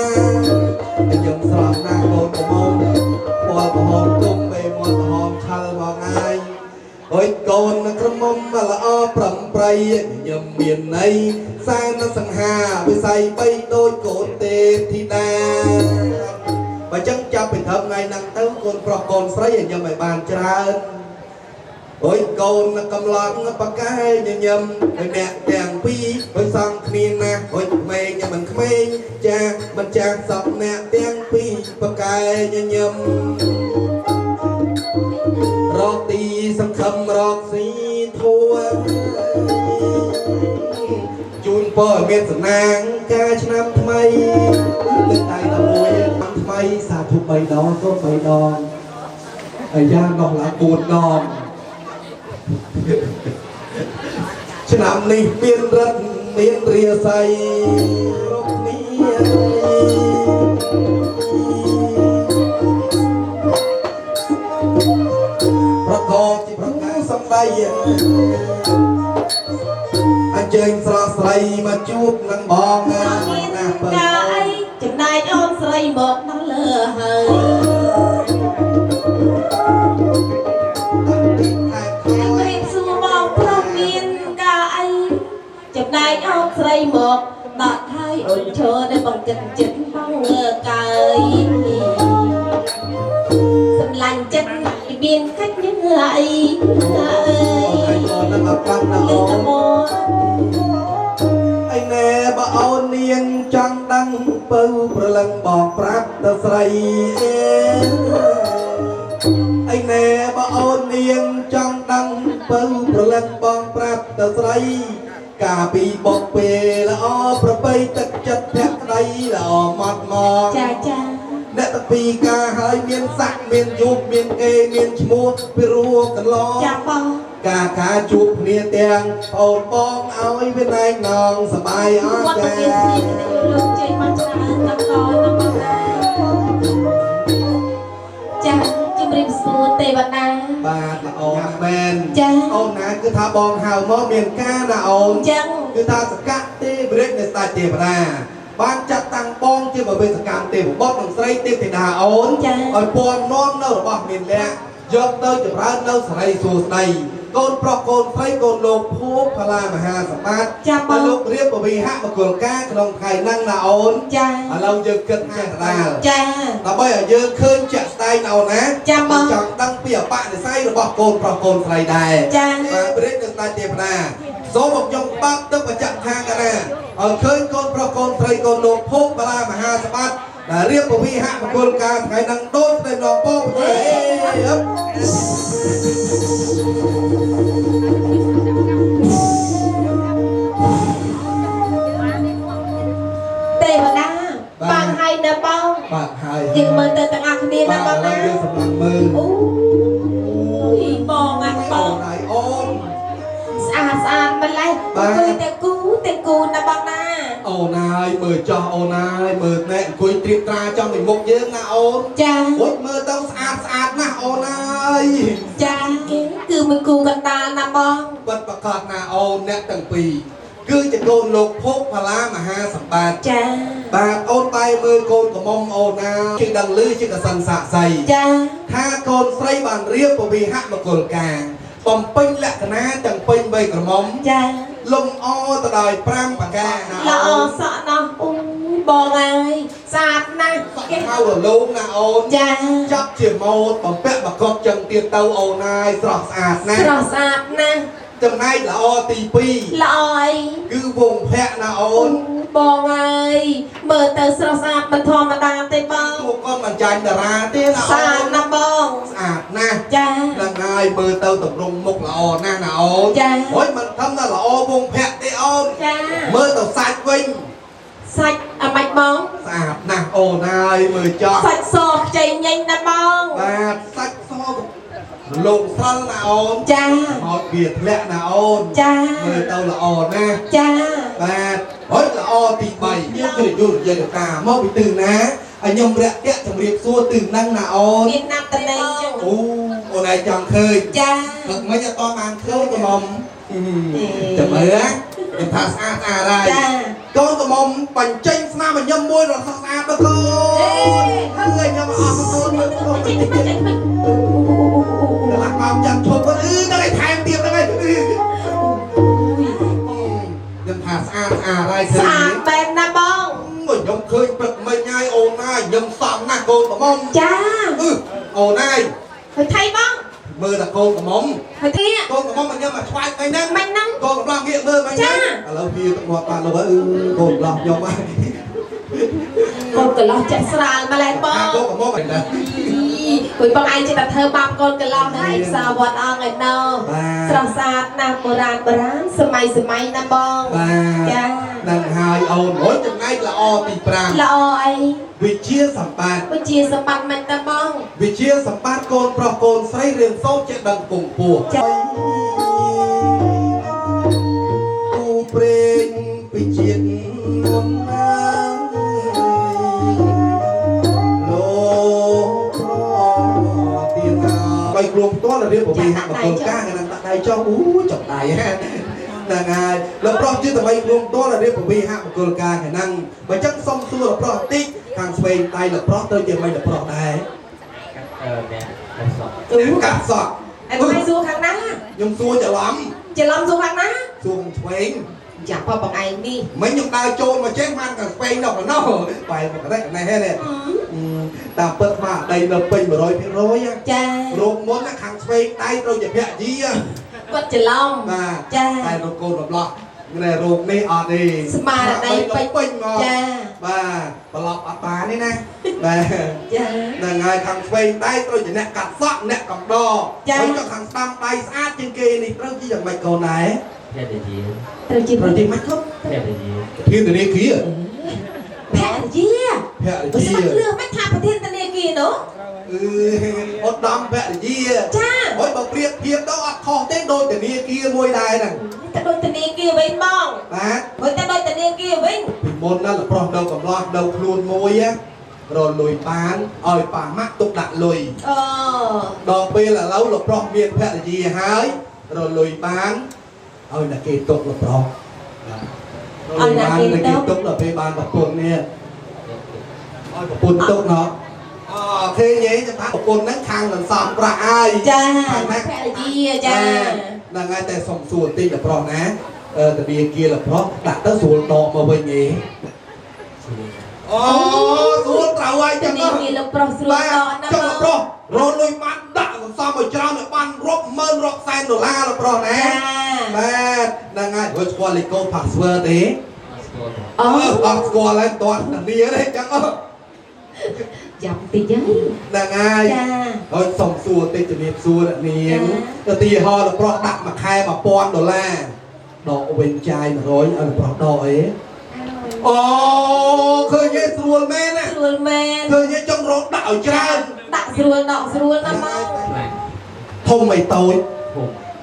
Speaker 7: ខ្ញុំស្រស់ណាស់កូនកំមពណ៌កំហុងទុំមេមាត់កំហុងឆលមកងាយអើយកូនក្រមុំល្អប្រំប្រៃញញឹមមានន័យសែនសង្ហាវិស័យបីដូចកូនទេពធីតាបើចឹងចាប់ពីត្រឹមថ្ងៃហ្នឹងទៅកូនប្រុសកូនស្រីញញឹមឲ្យបានច្រើនអើយកូនកំឡងបកែញញឹមឲ្យអ្នកទាំងពីរឲ្យសងគ្នាណាស់អើយក្មេងមិនក្មេងចាមិនចាស់សពអ្នកទាំងពីរបកែញញឹមរកទីសង្ឃឹមរកស៊ីធួជូនពរមានសំណាងការឆ្នាំថ្មីលើកដៃដល់មួយថ្មីសាធុ3ដងក៏3ដងអាយ៉ានោះឡើង4ដងឆ្នាំនេះមានរិទ្ធមានរាសីរកនេះប្រកបជាប្រកាសសំដីអញ្ជើញស្រស់ស្រីមកជួបនឹងបងណាបើកាយចំណែកអូនស្រីមកដល់លើហើយចំណែកអូនស្រីមកដាក់ហើយអូនឈរនៅបង្កិនចិត្តបងកើយសម្លាញ់ចិត្តមានកាច់ញើអីហើយនឹងអត់កាន់ណាអូនអីណែបើអូននាងចង់ដឹងពៅប្រលឹងបងប្រាប់ទៅស្រីអីណែបើអូននាងចង់ដឹងពៅប្រលឹងបងប្រាប់ទៅស្រីកាពីបុកពេលល្អប្របីទឹកចិត្តភក្តីល្អម៉ត់មកចាអ្នកទាំងពីរការហើយមានស័ក្តិមានយុគមានអេមានឈ្មោះពីរੂកន្លងចាបងការជួបគ្នាទាំងអូនបងឲ្យវាណែងណងសបាយអស់ចាលោកចេញមកច្រើនដល់តដល់ចាជំរាបសួរទេវតាបាទល្អណាស់មែនចាអូនណាគឺថាបងហៅមកមានការណាអូនចឹងគឺថាសកៈទេវរិទ្ធនៃស្ដេចទេវតាបានចាត់តាំងបងជាបវេសកម្មទេវបុត្រនិងស្រីទេពធីតាអូនឲ្យពំនាំនៅរបស់មានលក្ខយកទៅចម្រើននៅសេរីសួស្តីកូនប្រុសកូនស្រីកូនលោកភូមិផលាមហាសម្បត្តិបើលោករៀបពវិហៈមង្គលការក្នុងថ្ងៃហ្នឹងណាអូនចាឥឡូវយើងគិតចេះដាលចាដើម្បីឲ្យយើងឃើញជាក់ស្ដែងណាអូនណាចាំចង់ដឹងពីអបនិស្ស័យរបស់កូនប្រុសកូនស្រីដែរចាបាទព្រះរាជស្ដេចទេវតាសូមមកខ្ញុំបាក់ទឹកបច្ចៈខាងកណាឲ្យឃើញកូនប្រុសកូនស្រីកូនលោកភូមិផលាមហាសម្បត្តិដែលរៀបពវិហៈមង្គលការថ្ងៃហ្នឹងដូចតែនងបងទេទេវតាបានហើយណាបងបាទហើយយើងមើលទៅទាំងអស់គ្នាណាបងណាយើងសម្លឹងមើលអូយបងអាបងហើយអូនស្អាតម្លេះអង្គុយតែគូណាបងណាអូនហើយមើលចោះអូនហើយមើលណែអង្គុយត្រៀបត្រាចំពីមុខយើងណាអូនចាអូនមើលទៅស្អាតណាស់អូនហើយចាគឺមិនគូកណ្ដាលណាបងបាត់ប្រកាសណាអូនអ្នកទាំងពីរ គឺจะកូនលោកភពផាឡាមហាសម្បត្តិ
Speaker 5: ចា
Speaker 7: បាទអូនតែមើលកូនកំមុំអូនណាជិះដឹងលឺជិះកសិនសាក់សៃ
Speaker 5: ចា
Speaker 7: ថាកូនស្រីបានរៀបពវិហមង្គលការបំពេញលក្ខណៈទាំងពេញបីក្រមុំ
Speaker 5: ចា
Speaker 7: លំអទៅដោយ5ប្រការណា
Speaker 5: ល្អសក់ណោះអូបងហើយស្អាតណាស់
Speaker 7: គេហៅរលោងណាអូន
Speaker 5: ចា
Speaker 7: ចាប់ជាម៉ូតបំពាក់បកបចឹងទៀតទៅអូនហើយស្រស់ស្អាតណាស់
Speaker 5: ស្រស់ស្អាតណាស់
Speaker 7: ចំណែកល្អទី2
Speaker 5: ល្អអី
Speaker 7: គឺវងភ័ក្រណាអូន
Speaker 5: បងហើយមើលទៅស្រស់ស្អាតមិនធម្មតាទេបង
Speaker 7: ពួកគាត់មិនចាញ់តារាទេណា
Speaker 5: ស្អា
Speaker 7: អូ
Speaker 5: ត
Speaker 7: ន
Speaker 5: ណាស់បង
Speaker 7: ស្អាតណាស់
Speaker 5: ចា
Speaker 7: ដល់ហើយមើលទៅតម្រង់មុខល្អណាស់ណាអូន
Speaker 5: ចា
Speaker 7: ហួយមិនធំថាល្អវងភ័ក្រទេអូន
Speaker 5: ចា
Speaker 7: មើលទៅសាច់វិញ
Speaker 5: សាច់អាម៉េចបង
Speaker 7: ស្អាតណាស់អូនហើយមើលចោះ
Speaker 5: សាច់សខ្ចីញញណាស់បង
Speaker 7: បាទសាច់សលោកស្រិលណាអូន
Speaker 5: ចា
Speaker 7: មកវាធ្លាក់ណាអូន
Speaker 5: ចា
Speaker 7: មើលទៅល្អណាស់
Speaker 5: ចា
Speaker 7: បាទហើយល្អទី3យើងគឺយុទ្ធយន្តការមកពីទិសណាឲ្យខ្ញុំរាក់ទាក់ជម្រាបសួរទិសហ្នឹងណាអូន
Speaker 5: មានណាប់តណៃចឹង
Speaker 7: អូអូនឯងចង់ឃើញ
Speaker 5: ចា
Speaker 7: មិនមិនអត់បានឃើញកំមុំចាំមើលខ្ញុំថាស្អាតស្អាតហើយ
Speaker 5: ចា
Speaker 7: កូនកំមុំបញ្ចេញស្នាមញឹមមួយរត់ស្អាតដល់កូនឃើញខ្ញុំអត់ទៅកូនមើលកូន
Speaker 5: ចេញទៅចេញទៅ
Speaker 7: ដល់អាប់ចាំឈប់ទៅឲ្យថែមទៀតហ្នឹងហើយខ្ញុំថាស្អាតស្អាតហើយ
Speaker 5: ស្អាតបែបណាបង
Speaker 7: ខ្ញុំឃើញព្រឹកមិញហើយអូនហើយខ្ញុំសំណាស់កូនកំមុំ
Speaker 5: ចា
Speaker 7: អូនហើយ
Speaker 5: ហើយថៃបង
Speaker 7: មើលតែកូនកំមុំ
Speaker 5: ហើយទៀត
Speaker 7: កូនកំមុំខ្ញុំមកឆ្វាយមិញហ្នឹង
Speaker 5: មិនហ្នឹង
Speaker 7: កូនកំឡោះងាកមើលមិញហ្នឹងឥឡូវវាទៅងាប់បានលោកហើយកូនកំឡោះខ្ញុំហើយក
Speaker 5: ូនកន្លោះចាក់ស្រាលម្លេះបង
Speaker 7: កូនកំមុំមិនដែរ
Speaker 5: គួយបងឯងចិត្តតែធ្វើបាបកូនកន្លោះហើយសាវត្តអង្គឯណោស្រស់ស្អាតណាស់បុរាណសម័យណាបង
Speaker 7: បាទ
Speaker 5: ចា
Speaker 7: នឹងហើយអូនអូនចំណែកល្អទី5
Speaker 5: ល្អអី
Speaker 7: វិជាសម្បត្តិ
Speaker 5: វិជាសម្បត្តិមិនតើបង
Speaker 7: វិជាសម្បត្តិកូនប្រុសកូនស្រីរៀនសូត្រចេះដឹងពងពោះ
Speaker 5: ចា
Speaker 7: គូព្រេងវិជាតិមុនណាលោកទៀនបីគ្រួមផ្ទាល់រៀបពវិហមង្គលការកណ្ដឹងដាក់ដៃចុះអូចុះដៃហ្នឹងហើយលោកប្រុសជាតែបីគ្រួមផ្ទាល់រៀបពវិហមង្គលការកណ្ដឹងបើចឹងសុំសួរលោកប្រុសបន្តិចខាងស្វែងដៃលោកប្រុសទៅជាមិនលោកប្រុសដែរកាត់សក់
Speaker 5: អីមិនសួរខាងណា
Speaker 7: ខ្ញុំសួរច្រឡំ
Speaker 5: ច្រឡំសួរខាងណា
Speaker 7: សួរខាងឆ្វេង
Speaker 5: ចាប៉បងឯងនេះ
Speaker 7: មិញខ្ញុំដើរចូលមកចេះបានខាងឆ្វេងដល់កណ្ដោបែរមកកណ្ដេះកណ្ដេះហ្នឹងតាមពិតមកដីនៅពេញ 100%
Speaker 5: ចា
Speaker 7: រោគមុនខាងឆ្វេងដៃត្រូវជាភ័ក្រយា
Speaker 5: គាត់ច្រឡំ
Speaker 7: បាទ
Speaker 5: ចា
Speaker 7: តែរោគកូនរំលោះនេះរោគនេះអត់ទេ
Speaker 5: ស្មារតីពេញ
Speaker 7: មក
Speaker 5: ចា
Speaker 7: បាទប្រឡប់អត់បានទេណាបាទ
Speaker 5: ចា
Speaker 7: ហ្នឹងហើយខាងឆ្វេងដៃត្រូវជាអ្នកកាត់សក់អ្នកកំដរហើយចុះខាងស្ដាំដៃស្អាតជាងគេនេះត្រូវជាយ៉ាងម៉េចកូនដែរ
Speaker 5: ត្រូវជា
Speaker 7: ត្រូវជាម៉េចគាត់ធានធនាគារ
Speaker 5: ភរិយា
Speaker 7: ភរិ
Speaker 5: បើស្មា
Speaker 7: យា
Speaker 5: ត់លឿនមិនថាប្រធានធនាគារនោះ
Speaker 7: ឧត្តមភរិយា
Speaker 5: ចា
Speaker 7: ហើយបើប្រៀបធៀបទៅអត់ខុសទេដូចធនាគារមួយដែរហ្នឹង
Speaker 5: តែដូចធនាគារវិញបង
Speaker 7: បាទ
Speaker 5: ហើយតែដូចធនាគារវិញ
Speaker 7: ពីមុនណាលប្រុសនៅកំឡោះនៅខ្លួនមួយរលុយបានឲ្យប៉ាម៉ាក់ទុកដាក់លុយ
Speaker 5: អូ
Speaker 7: ដល់ពេលឥឡូវលប្រុសមានភរិយាហើយរលុយបានឲ្យតែគេទុកលប្រុសឲ្យតែគេទុកដល់ពេលបានប្រពន្ធនេះឲ្យប្រពន្ធទុកណោះអូខេនិយាយថាប្រពន្ធហ្នឹងខាងនឹងសំប្រាក់ហើយ
Speaker 5: ចាភរិយាចា
Speaker 7: ហ្នឹងហើយតែសុំសួរតិចលប្រុសណាធនាគារលប្រុសដាក់ទៅស្រួលដកមកវិញឯងអូស្រួលត្រូវហើយ
Speaker 5: ធ
Speaker 7: ចឹង
Speaker 5: នាគារលោកប្រុសស្រួលដកណា
Speaker 7: ចុះលប្រុសរលុយបានដាក់សន្សំឲ្យច្រើនឲ្យបានរាប់ម៉ឺនរាប់សែនដុល្លារលប្រុសណាបាទហ្នឹងហើយរួចស្គាល់លេខកូដ password ទេ
Speaker 5: អូ
Speaker 7: អត់ស្គាល់ហើយតោះធានាទេចឹង
Speaker 5: ចាំតិចហើយ
Speaker 7: ហ្នឹងហើយ
Speaker 5: ចា
Speaker 7: ហើយសុំសួរតិចជំរាបសួរអ្នកនាងទៅទីហោលប្រុសដាក់មួយខែ$1000ដកវិញចាយ100ឲ្យលប្រុសដកអីអូឃើញទេស្រួលមែនណា
Speaker 5: ស្រួលមែន
Speaker 7: ឃើញទេចង់រត់ដាក់ឲ្យច្រើន
Speaker 5: ដាក់ស្រួលដកស្រួលណាស់មក
Speaker 7: ធំមិនតូច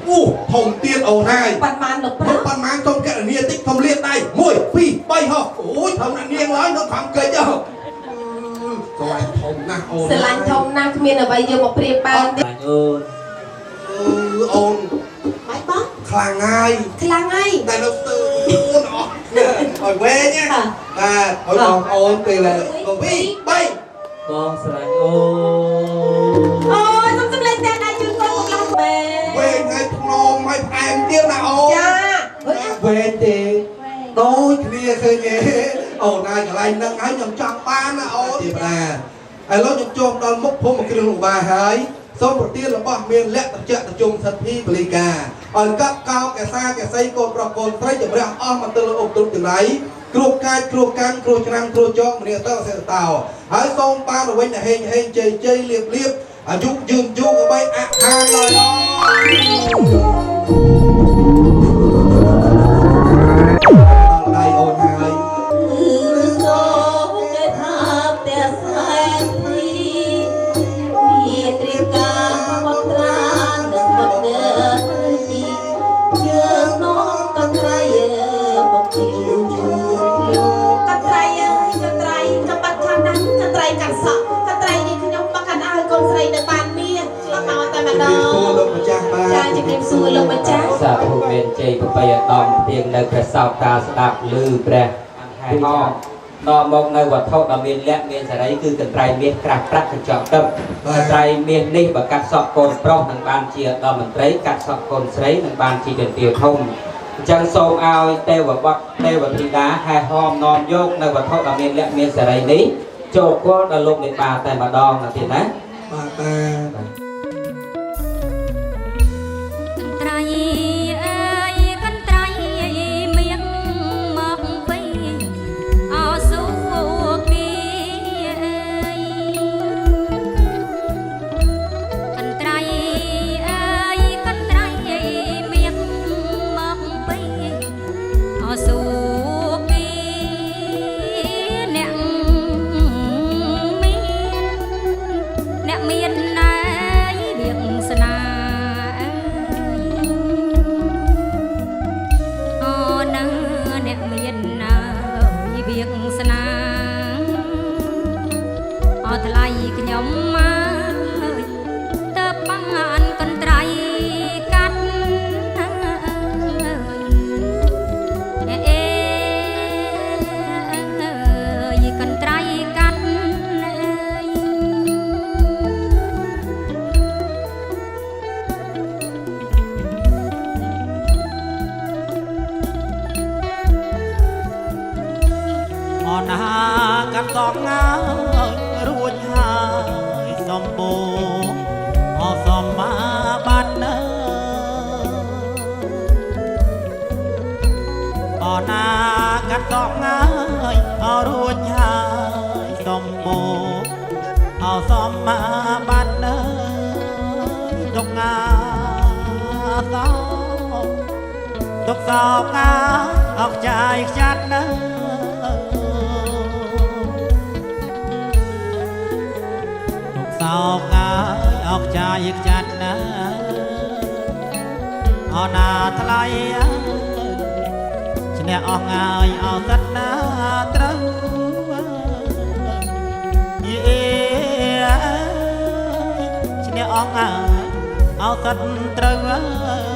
Speaker 7: អូធំទៀតអូនហើយ
Speaker 5: ប៉ាន់ម៉ានលោកប្រុស
Speaker 7: ប៉ុន្មានសុំកណនីតិចធំលៀតដៃ1 2 3ហោអូយធំអ្នកនាងឡើយនៅខាងកិច្ចហ៎ស្រឡាញ់ធំណាស់អូន
Speaker 5: ស្រឡាញ់ធំណាស់គ្មានអ្វីយកមកប្រៀបបានទេ
Speaker 7: អូន
Speaker 5: បាយបង
Speaker 7: ខ្លាំងហើយ
Speaker 5: ខ្លាំងហើយ
Speaker 7: តែនៅស្ទើរ hỏi quê nhá à hỏi còn ôn thì là còn vi bay
Speaker 3: បងស្រឡាញ់អូ
Speaker 5: ôi xong xong lên tên ai chưa con một lòng về
Speaker 7: quê ngay nôm hay em tiêu nào
Speaker 5: cha
Speaker 7: quê thì đôi kia khơi nghe ồ này cả lại nâng ấy nhầm chọn ban à ô thì là ai lo nhầm chôm đòn mốc phô một cái đường bà hái xong đầu tiên là bỏ miền lẹ tập trận tập trung thật thi bì cả còn các cao kẻ xa kẻ xây cột bọc cột thấy chậm rãi mà từ ốp từ từ đấy cột cai cột căng cột trăng cột chọn mà tao sẽ tàu hái xong ba rồi là hình chơi liệp giúp dừng ở bay hàng rồi đó đây ôn hai
Speaker 5: xui lục bạch trắng
Speaker 3: សាធុមានជ័យប្របីឧត្តមទៀងនៅព្រះសោតាស្ដាប់ឮព្រះហើយនាំមកនៅវត្ថុដ៏មានលក្ខមានសេរីគឺកន្ត្រៃមាសក្រាស់ប្រាក់កញ្ចក់ទឹកកន្ត្រៃមាសនេះបើកាត់សក់កូនប្រុសនឹងបានជាដល់មន្ត្រីកាត់សក់កូនស្រីនឹងបានជាជំទាវធំអញ្ចឹងសូមឲ្យទេវបុត្រទេវធីតាហែហោមនាំយកនៅវត្ថុដ៏មានលក្ខមានសេរីនេះចូលគល់ដល់លោកនេបាតែម្ដងណាទៀតណា
Speaker 7: បាទតា
Speaker 8: Hãy subscribe cho kênh Ghiền Mì Gõ để không bỏ lỡ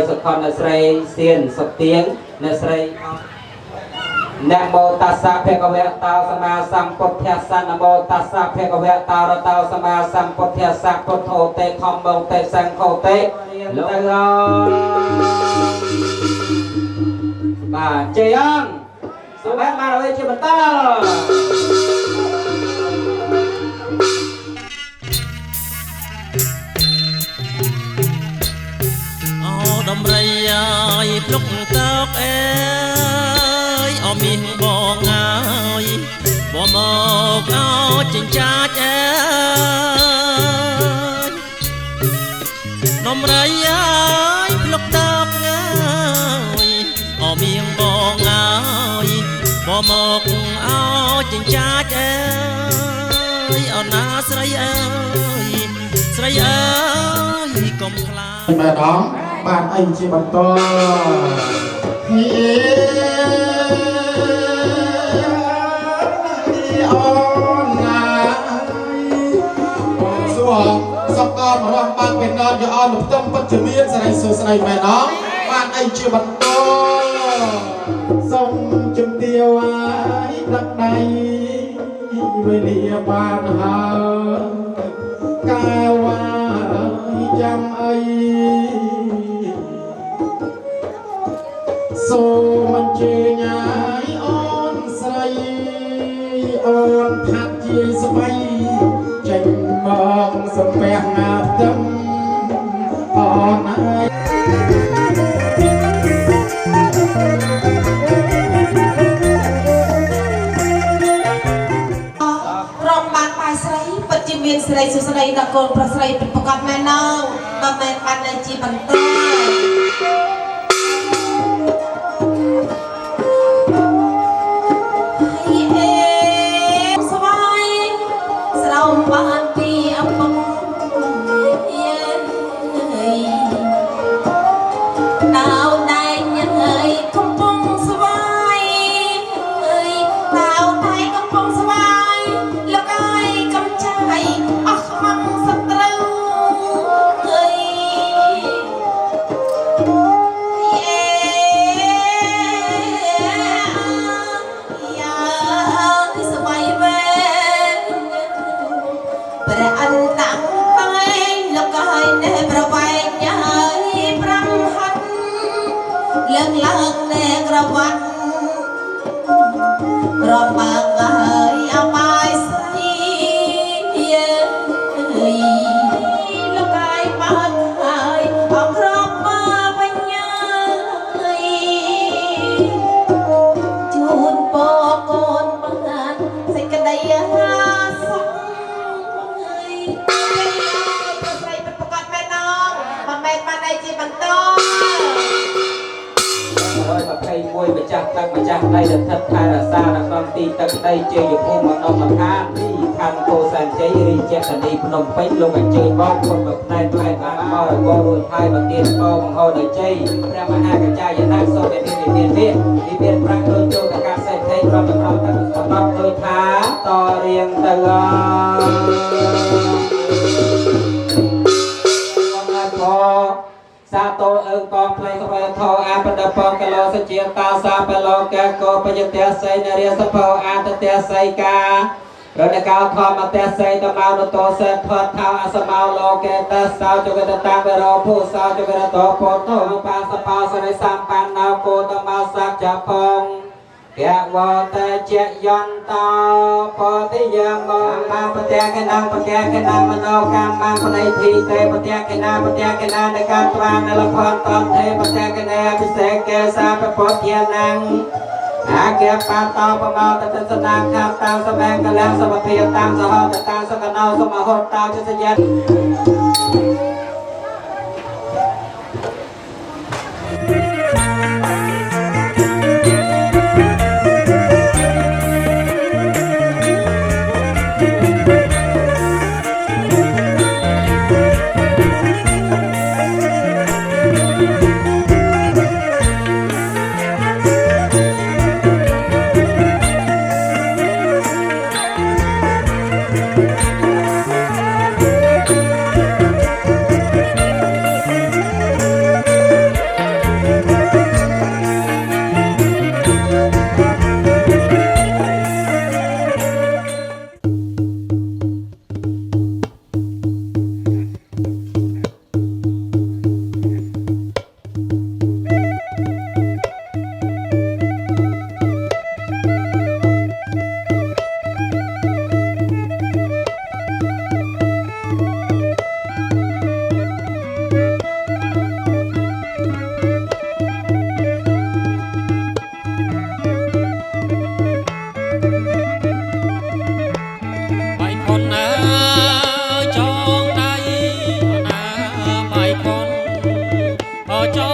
Speaker 3: សុខនស្រីសៀនសុទៀងអ្នកស្រីนะโมตัสสะภะคะวะโตสัมมาสัมพุทธัสสะนะโมตัสสะภะคะวะโตอะระหะโตสัมมาสัมพุทธัสสะพุทโธเตธัมโมเตสังโฆเตលោកទៅបាទជ័យអង្គសូមបានមកឲ្យជាបន្ត
Speaker 6: ដំរីអើយភ្លុកតើកអើយអមីងបងអើយบ่មកអោចិញ្ចាចអើយដំរីអើយភ្លុកតើកអើយអមីងបងអើយบ่មកអោចិញ្ចាចអើយអូនណាស្រីអើយស្រីអើយកុំខ្លាច
Speaker 4: ម្ដងបានអីជាបន្តពីអូនណាសួរសកលមករំបានពេលណតយកអនផ្ទឹមពិតជាមានស្រីសួស្ដីមែនអត់បានអីជាបន្តសូមជំទាវឲ្យដឹកដៃវេលាបានហើយកាវចាំអីសូមអញ្ជើញឲ្យអូនស្រីអូនថាត់ជាស្បៃចេញមកសំពះងាប់ទឹមអូនហើយ
Speaker 5: រំបានបាយស្រីពិតជាមានស្រីសុស្ដីដល់កូនប្រុសស្រីពិតប្រកបមែនណាបើមែនបានតែជាបន្តបានពីអំពងយេដៅដែងហើយកំពុងស្វាយដៅដែងកំពុងស្វាយលោកអើយកំចាយអស់ខ្មាំងសត្រូវព្រះអន្តតាំងតែលោកហើយណែប្រវែងហើយ5ហាត់លើកឡើងណែក្រវ៉ាត់រំបាក់ហើយអបាយស្រីលោកហើយបានហើយអក្រមមកបញ្ញាជូនពរកូនបានសេចក្តីសុខជាបន្ត21ម្ចាស់ទឹកម្ចាស់ដីដែលស្ថិតថែរក្សានៅក្នុងទីទឹកដីជាយភូមិម្ដុំម្ខានទីខណ្ឌពោធិ៍សែនជ័យរាជធានីភ្នំពេញលោកអញ្ជើញបងគុំប្រផ្នែកផ្លែបានមករករួចហើយបទានបងមហោដជ័យព្រះមហាកញ្ចាយណាសូមមានប្រាក់ដូចចូលតកាសេដ្ឋីប្រំប្រំទឹកសម្បត្តិដោយថាតរៀងទៅសាទរអើងកងផ្លេងស្បែកធោអាបដពកលោសជាតាសាបលោកែកោបយតេសៃនរិយសភោអាតតេសៃការណកោធម្មតេសៃតមោនតោសេផតថាអសមោលោកេតសោចវេតតាវរោភុសោចវេតោពោតោបាសបោសរិសម្បណ្ណោកោតមោសัจจផងកវតេជយន្តោបតិយមោបាបតេកណងបកេកណងមនោកម្មបណៃធីតេបតេកណាបតេកណានកាត្វានលផនតតេបតេកណាពិសេកេសាពពធានងអាកេបាតោបមោតតសនាខាតាសបែងកលសវភិយតាមសហតតាសកណោសមហតោចសយៈ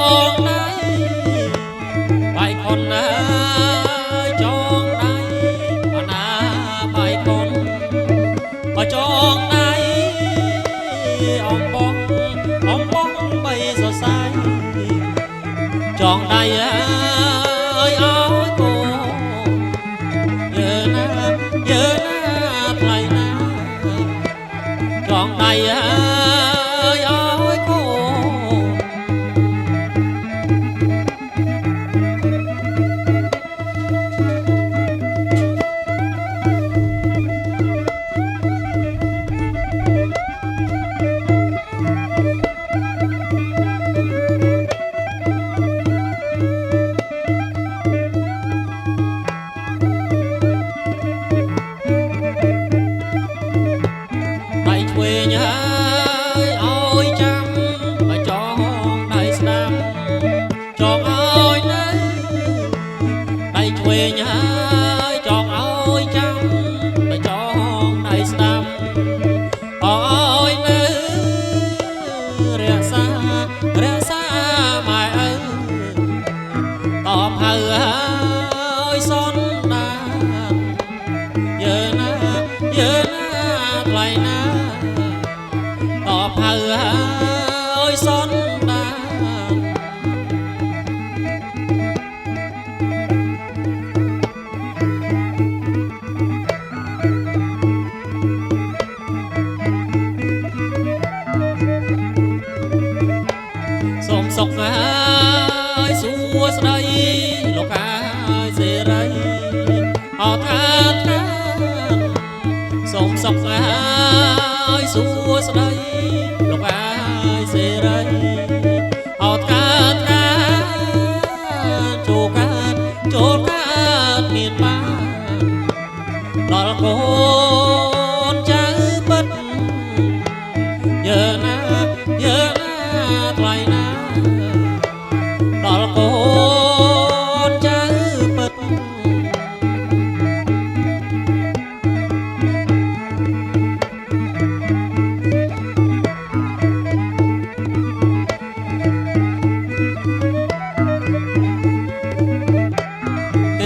Speaker 6: องไหนใบคนนะจองไหนเอาหน้าใบคนมาจองไหนอมบองใบสดใสจองใดเอ้ยเอาโกเยอะนะไกลนะจองใดเอ้ยเอาโกใบช่วยเย้ยเอาจำใบจองได้สนามจองเอาเนื้อใบช่วยเย้ยจองเอาจำใบจองได้สนามเอาเนื้อเรียกซาหมายเอ้ยตอบเฮยซ้อนนานเยอะนะไกลนะตอบเฮยซ้อนนานส่งสกสัวสดายโลกาเสรีเอาทานส่งสกสัวสดายโลกาเสรีเอาทานโจกาเมียนมาดอลโกนใจบัดเยอะนะไกลนะดอลโกนใจบัด
Speaker 9: เ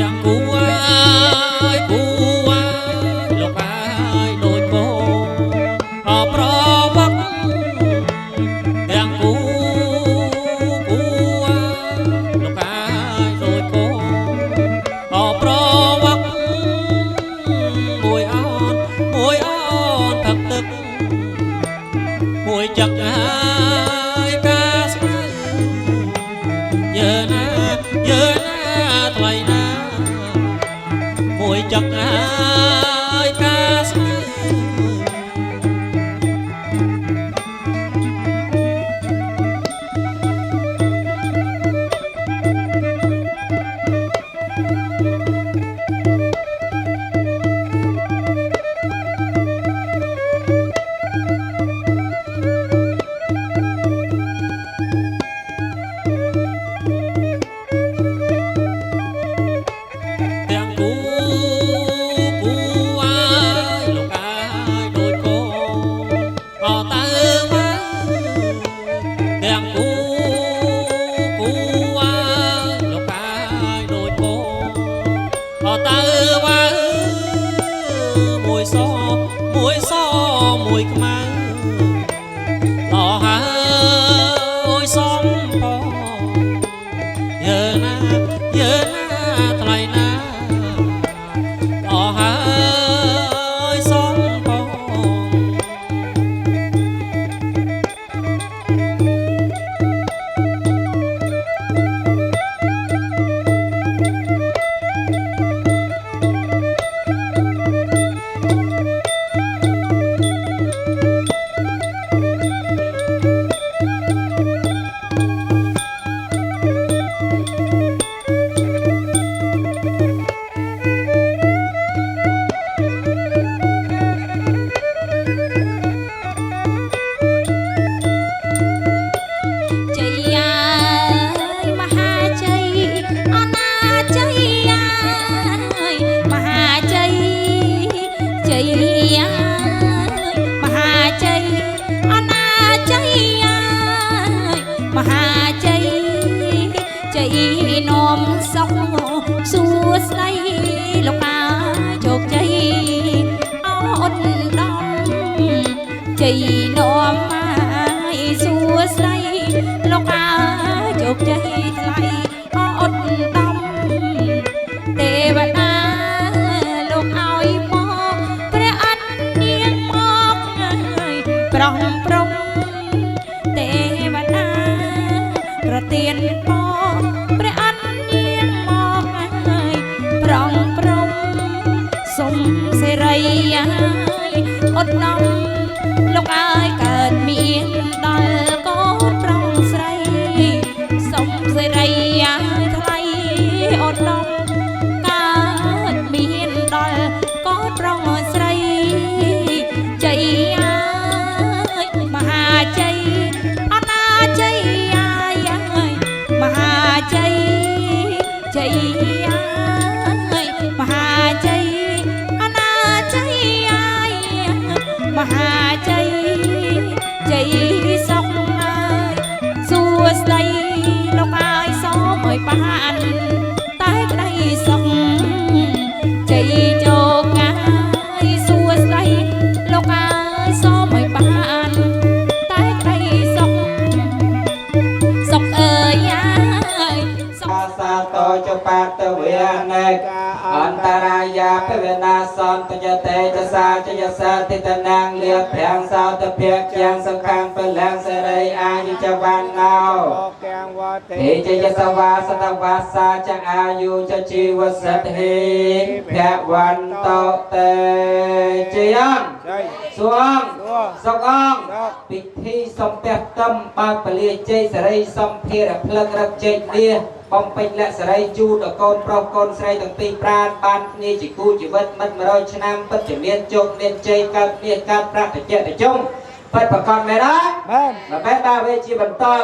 Speaker 8: ใจน้อมสองสู้ใส่ลูกอาโชคใจเอาอดดอมใจน้อมมาสู้ใส่ลูกอาโชคใจไกลเอาอดดอมเทวดาลูกเอามองพระอันเนียงมองปรองปรมเทวดาประเตียนปอพระอันเนียงมองปรองปรมสมเสรียอดน้ำลูกอายเกิดมีดอลก็ปรองใสสมเสรียไทยอดน้ำเกิดมีดอลก็ปรองใสใจมหาใจอนาใจมหาใจใจมหาใจอนาใจมหาใจใจสองสู้ใส่ลูกอายซ้อมไม่ปานตายใกล้สองใจโจกงายสู้ใส่ลูกอายซ้อมไม่ปานตายใกล้สองสองเอ่ย
Speaker 5: อาสาโตจะปาตเวียนอันตรายาเปเวนาสันตยเตจะสาจะยสาติตนางเลียแผงสาวตะเพียกเคียงสังขังเป็นแหลงเสรยอายุจะวันนาวเทจะยสวาสตวาสาจะอายุจะชีวสัตเหแผวันโตเตเจียงสวงสกองปิธีสมเปียตมปากเปลียเจสรยสมเพียรพลังรักเจเลียบอมเป็นและสไรจูดกอนปรกอนสไรตั้งปีปราณปานนี่จิกูจิวัดมันมารอยชนามปัจจเมียนจงเมียนใจการเมียนการพระเจตจงเปิดประกอบไม่ได้มาแปะดาเวจีบันตอล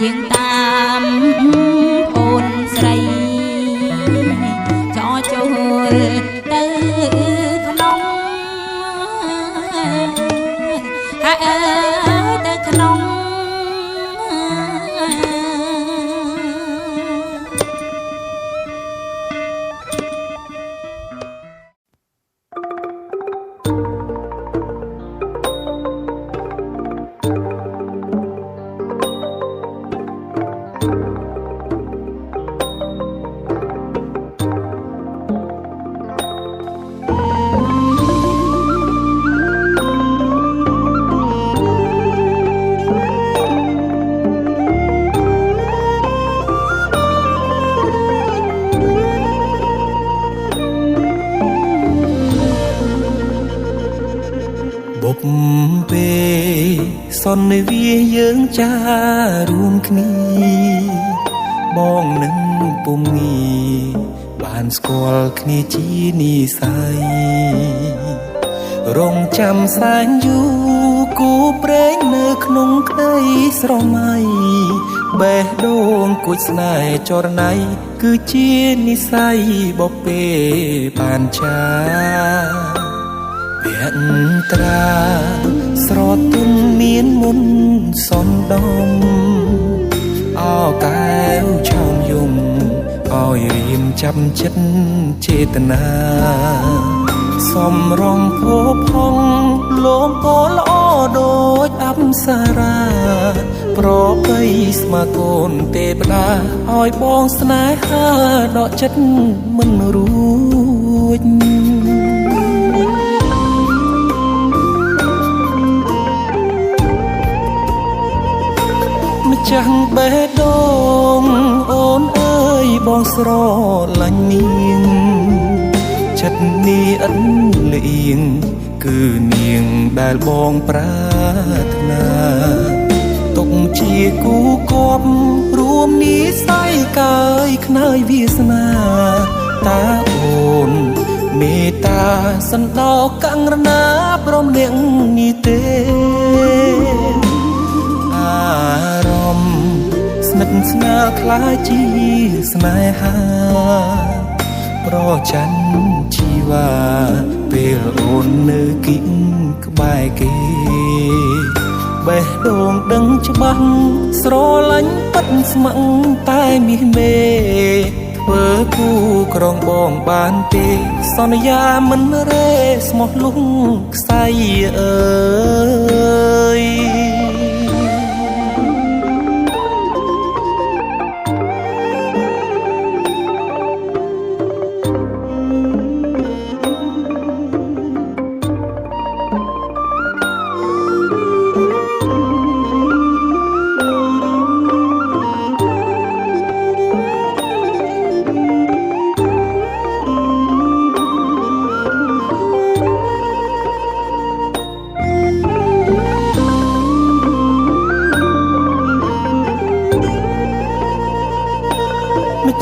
Speaker 8: ยังตามโอนใส่จอโจรเตอขนมเตอขนม
Speaker 1: សននៃវាយើងចារួមគ្នាបងនឹងពុំងាបានស្គាល់គ្នាជានិស័យរងចាំសែនយូរគូព្រេងនៅក្នុងក្តីស្រមៃបេះដូងគួចស្នេហ៍ចរណៃគឺជានិស័យបបេបានចាភក្ត្រាស្រទន់មានមុនសំដំអោកែវឆោមយំឲ្យរៀមចាំចិត្តចេតនាសំរងភពផងលោមពោល្អដូចអប្សរាប្របីស្មាកូនទេវតាឲ្យបងស្នេហាដកចិត្តមិនរួ ស់បេះដូងអូនអើយបងស្រឡាញ់នាងចិត្តនេះអិនលៀងគឺនាងដែលបងប្រាថ្នាទុកជាគូគប់រួមនិស័យកាយខ្នើយវាសនាតាអូនមេត្តាសន្តោកង្រណាព្រមនាងនេះទេអារម្មណ៍ស្និទ្ធស្នាលខ្លាចជាស្នេហាប្រច័ណ្ឌជីវ៉ាពេលអូននៅគិតក្បែរគេបេះដូងដឹងច្បាស់ស្រឡាញ់ពិតស្ម័គ្រតែមាសមេធ្វើគូក្រងបងបានទេសន្យាមិនរេស្មោះលុងខ្សែអើយ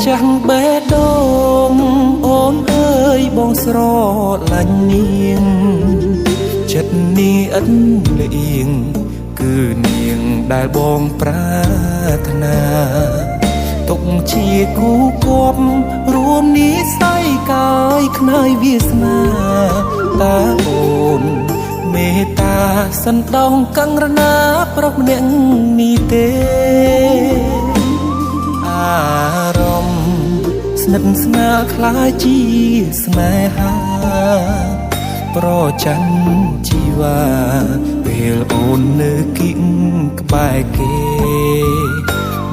Speaker 1: ចាស់បេះដូងអូនអើយបងស្រឡាញ់នាងចិត្តនេះអិនលៀងគឺនាងដែលបងប្រាថ្នាទុកជាគូគប់រួមនិស័យកាយខ្នើយវាសនាតាអូនមេត្តាសន្តោសកង្រណាប្រុសម្នាក់នេះទេអារម្មណ៍ស្និទ្ធស្នាលខ្លាចជាស្នេហាប្រច័ណ្ឌជីវ៉ាពេលអូននៅគិតក្បែរគេ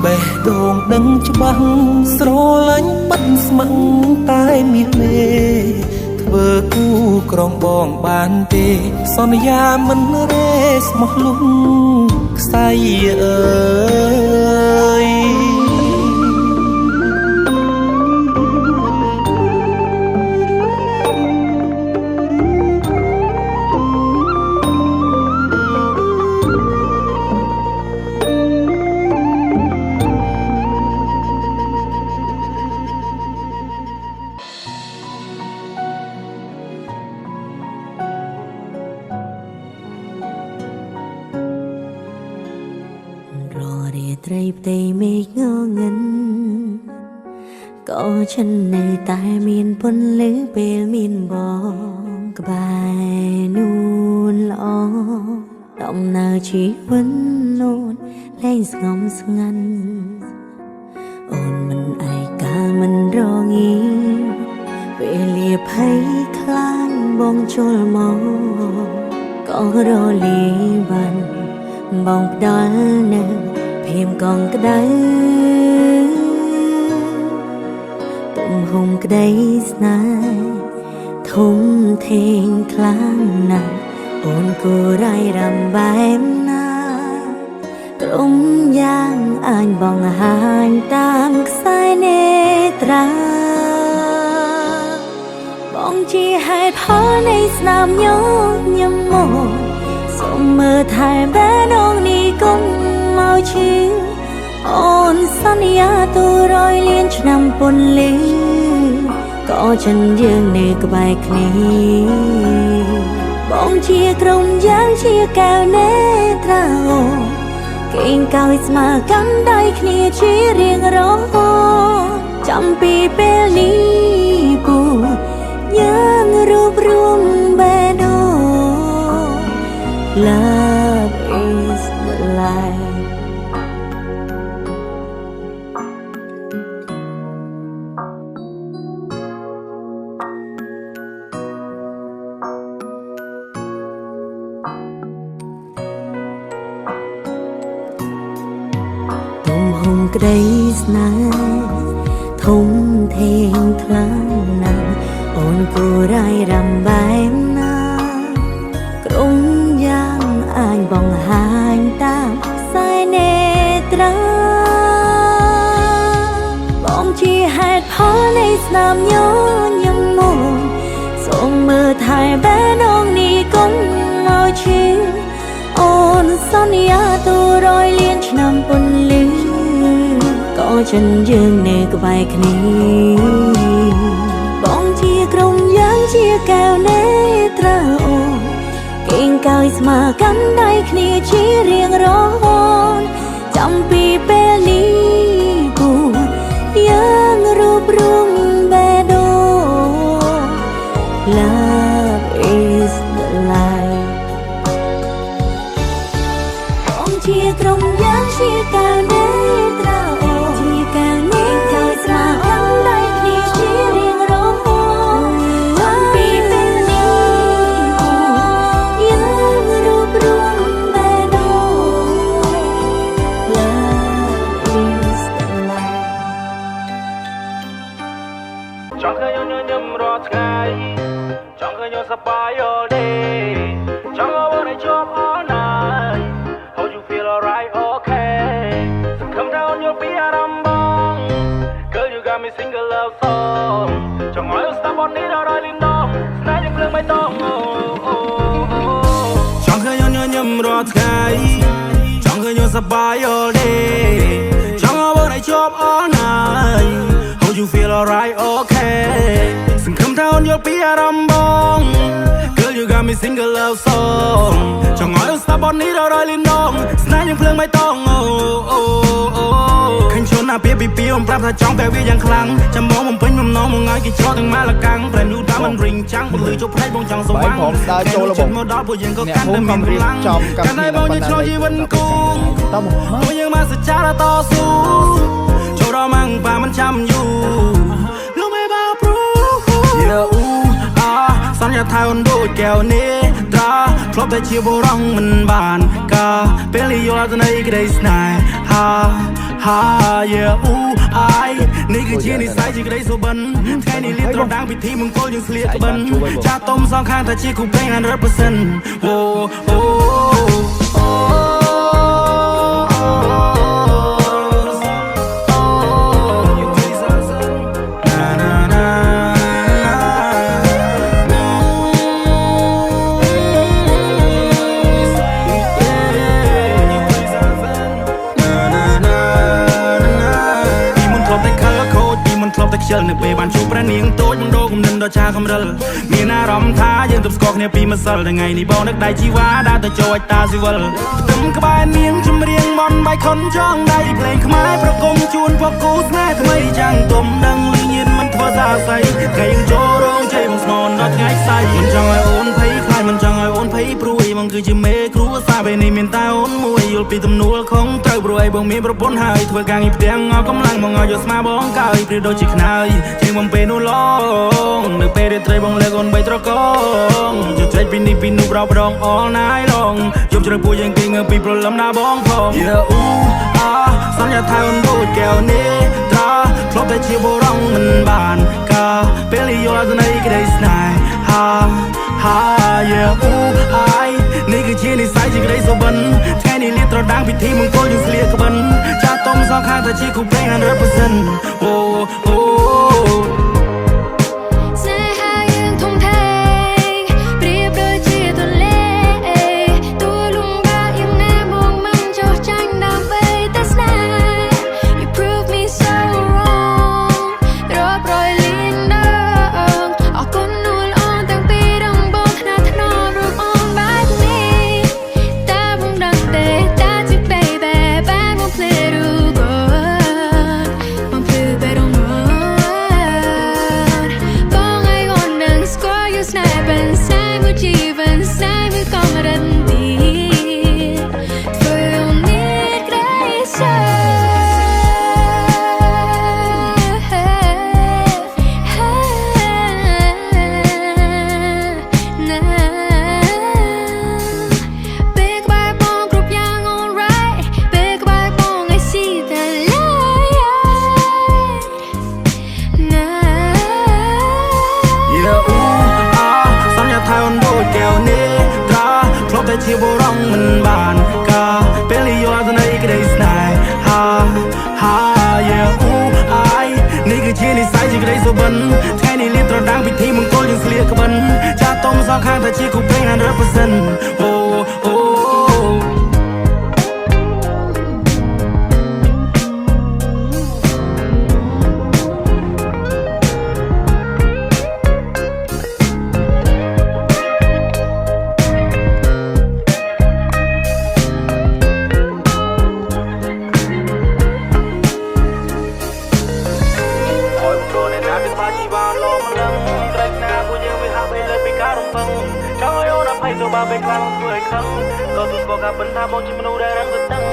Speaker 1: បេះដូងដឹងច្បាស់ស្រឡាញ់បិទស្ម័គ្រតែមាសមេធ្វើគូក្រងបងបានទេសន្យាមិនរេស្មោះលុងខ្សែអើយ
Speaker 9: ត្រីផ្ទៃមេឃងងឹនក៏ฉันនៅតែមានពន្លឺពេលមានបងក្បែរនួនល្អដំណើរជីវិតនូនលែងស្ងំស្ងាត់អូនមិនឯកាលមិនរងាពេលលាភ័យខ្លាចបងជុលមកក៏រលាបានបងផ្ដល់នៅភៀមកងក្ដៅទំហំក្ដីស្នេហ៍ធំធេងខ្លាំងណាស់អូនគួររៃរំបែបណាក្រុមយ៉ាងអាចបងហាញតាមខ្សែនេត្រាបងជាហេតុផលនៃស្នាមញញឹមមកសូមមើលថែបេះដូងនេះកុំមកឈឺអូនសន្យាទូរយលានឆ្នាំពន្លឺក៏ចិនយើងនៅក្បែរគ្នាបងជាក្រុមយ៉ាងជាកែវនេត្រាអូគេងកោយស្មើកាន់ដៃគ្នាជារៀងរហូតចាំពីពេលនេះពូយើងរួបរวมបេះដូង Love is the lifeក្ដីស្នេហ៍ធំធេងខ្លាំងណាស់អូនគួររៃរំបែបណាក្រុមយ៉ាងអាចបង្ហាញតាមខ្សែនេត្រា ស្នាមញញឹមមកសូមមើលថែបែនងនេះកុំឲ្យឈឺអូនសន្យាទូរយលានឆ្នាំពន្លឺក៏ចិនយើងនៅក្បែរគ្នាបងជាក្រុមយ៉ាងជាកែវនេត្រាអូគៀងកើយស្មើកាន់ដៃគ្នាជារៀងរហូតចាំពីពេលនេះគូយើងរូបរួមបេះដូង Love is the life បងជាក្រុមយ៉ាងជាកែវនេត្រាអូជាកែវនេកើយស្មើកាន់ដៃគ្នាជារៀងរហូតចាំពីពេលនេះគូយើងរូបរួមបេះដូង Love is the life
Speaker 1: ចង់ឃើញញញឹមរាល់ថ្ងៃចង់ឃើញសប្បាយ all day ចង់ឲ្យបានជាប់ all night How you feel alright okay សង្ឃឹមថាអូនយល់ពីអារម្មណ៍បង Girl you got me sing a love song ចង់ឲ្យស្ដាប់បទនេះដល់រយលីនដងស្នេហ៍យើងភ្លើងបៃតងចង់ឃើញញញឹមរាល់ថ្ងៃចង់ឃើញសប្បាយ all day ចង់ឲ្យបានជាប់ all night How you feel alright okay សង្ឃឹមថាអូនយល់ពីអារម្មណ៍បង Girl you got me sing a love song ចង់ឲ្យស្ដាប់បទនេះដល់រយលីនដងស្នេហ៍យើងភ្លើងបៃតងឃើញឈុនណាពីពីអូនប្រាប់ថាចង់បែបវាយ៉ាងខ្លាំងចាំមកបំពេញបំណងមកឲ្យគេច្រកទាំងម៉ាលកាំងប្រែនូតាមិនរិញចាំងពលឺជប់ភ្នែកបងចង់ស្វាងខ្ញុំដើរចូលរបស់មកដល់ពួកយើងក៏កាន់តែមានកម្លាំងកាន់តែបងយើងឆ្លងជីវិតគូពួកយើងមកសច្ចាតស៊ូចូលដល់ម៉ាំងប៉ាមិនចាំយូរលោកមេបាព្រូសន្យាថាអូនដូចកែវនេះត្រាធ្លាប់តែជាបុរសមិនបានកាពេលយល់ទៅនៃក្តីស្នេហានេះគឺជានិស្ស័យជាក្តីសុបិនថ្ងៃនេះលៀបត្រដាងពិធីមង្គលយើងស្លៀកក្បិនចាស់ទុំសងខាងតែជាគូពេង 100% អូខ្ជិលនៅពេលបានជួបព្រះនាងតូចមិនដូរគំនិតដល់ឆាកំរិលមានអារម្មណ៍ថាយើងទប់ស្គាល់គ្នាពីម្សិលថ្ងៃនេះបងនឹកដៃជីវ៉ាដើរទៅចូលឲ្យតាស៊ីវិលផ្ទឹមក្បែរនាងចម្រៀងមន់បៃខុនចងដៃភ្លេងខ្មែរប្រគំជូនពកគូស្នេហ៍ថ្មីចាំងទុំដឹងលឺញៀនមិនធ្វើសាស័យថ្ងៃយើងចូលរោងជ័យមកស្មនដល់ថ្ងៃខ្សែមិនចង់ឲ្យអូនភ័យខ្លាចមិនចង់ឲ្យអូនភ័យព្រួយបងគឺជាមេគ្រួសារពេលនេះមានតែអូនមួយយល់ពីទំនួលខុងត្រូវព្រួយបងមានប្រពន្ធហើយធ្វើការងារផ្ទាំងអស់កម្លាំងមកឲ្យយកស្មាបងកើយព្រៀបដូចជាខ្នើយជាងបំពេនោះឡងនៅពេលរាត្រីបងលើកអូនបីត្រកងជជែកពីនេះពីនោះប្រោប្រង all night long យប់ជ្រៅពួកយើងគេងើពីព្រលឹមណាបងផងសន្យាថាអូនដូចកែវនេះត្រាធ្លាប់តែជាបុរសមិនបានកាពេលយល់ទៅនៃក្តីស្នេហានេះគឺជានិស្ស័យជាក្តីសុបិនថ្ងៃនេះលៀបត្រដាងពិធីមង្គលយើងស្លៀកក្បិនចាស់ទុំសងខាងតែជាគូពេង 100% អូ
Speaker 8: ស្នេហាយើងធំធេងប្រៀបដូចជាទន្លេទូលំបាកយ៉ាងណាមកមិនចុះចាញ់ដើម្បីតែស្នេហ៍ You prove me so wrong រាប់រយលានដងអរគុណនួនអូនទាំងពីររងបងថ្នាក់ថ្នមរូបអូនបែបនេះតែបងដឹងទេតែជា baby បានមកភ្លេរូបបងភ្លឺបែរ
Speaker 10: សុបិនថ្ងៃនេះលៀបត្រដាងពិធីមង្គលយើងស្លៀកក្បិនចាស់តុំសងខាងថាជាគូពេង100%អូអូបើពេលខ្លាំងធ្វើឲ្យខឹងក៏ទូស្គាល់ការបិណ្ឌថាបងជាមនុស្សដែលរឹងតឹង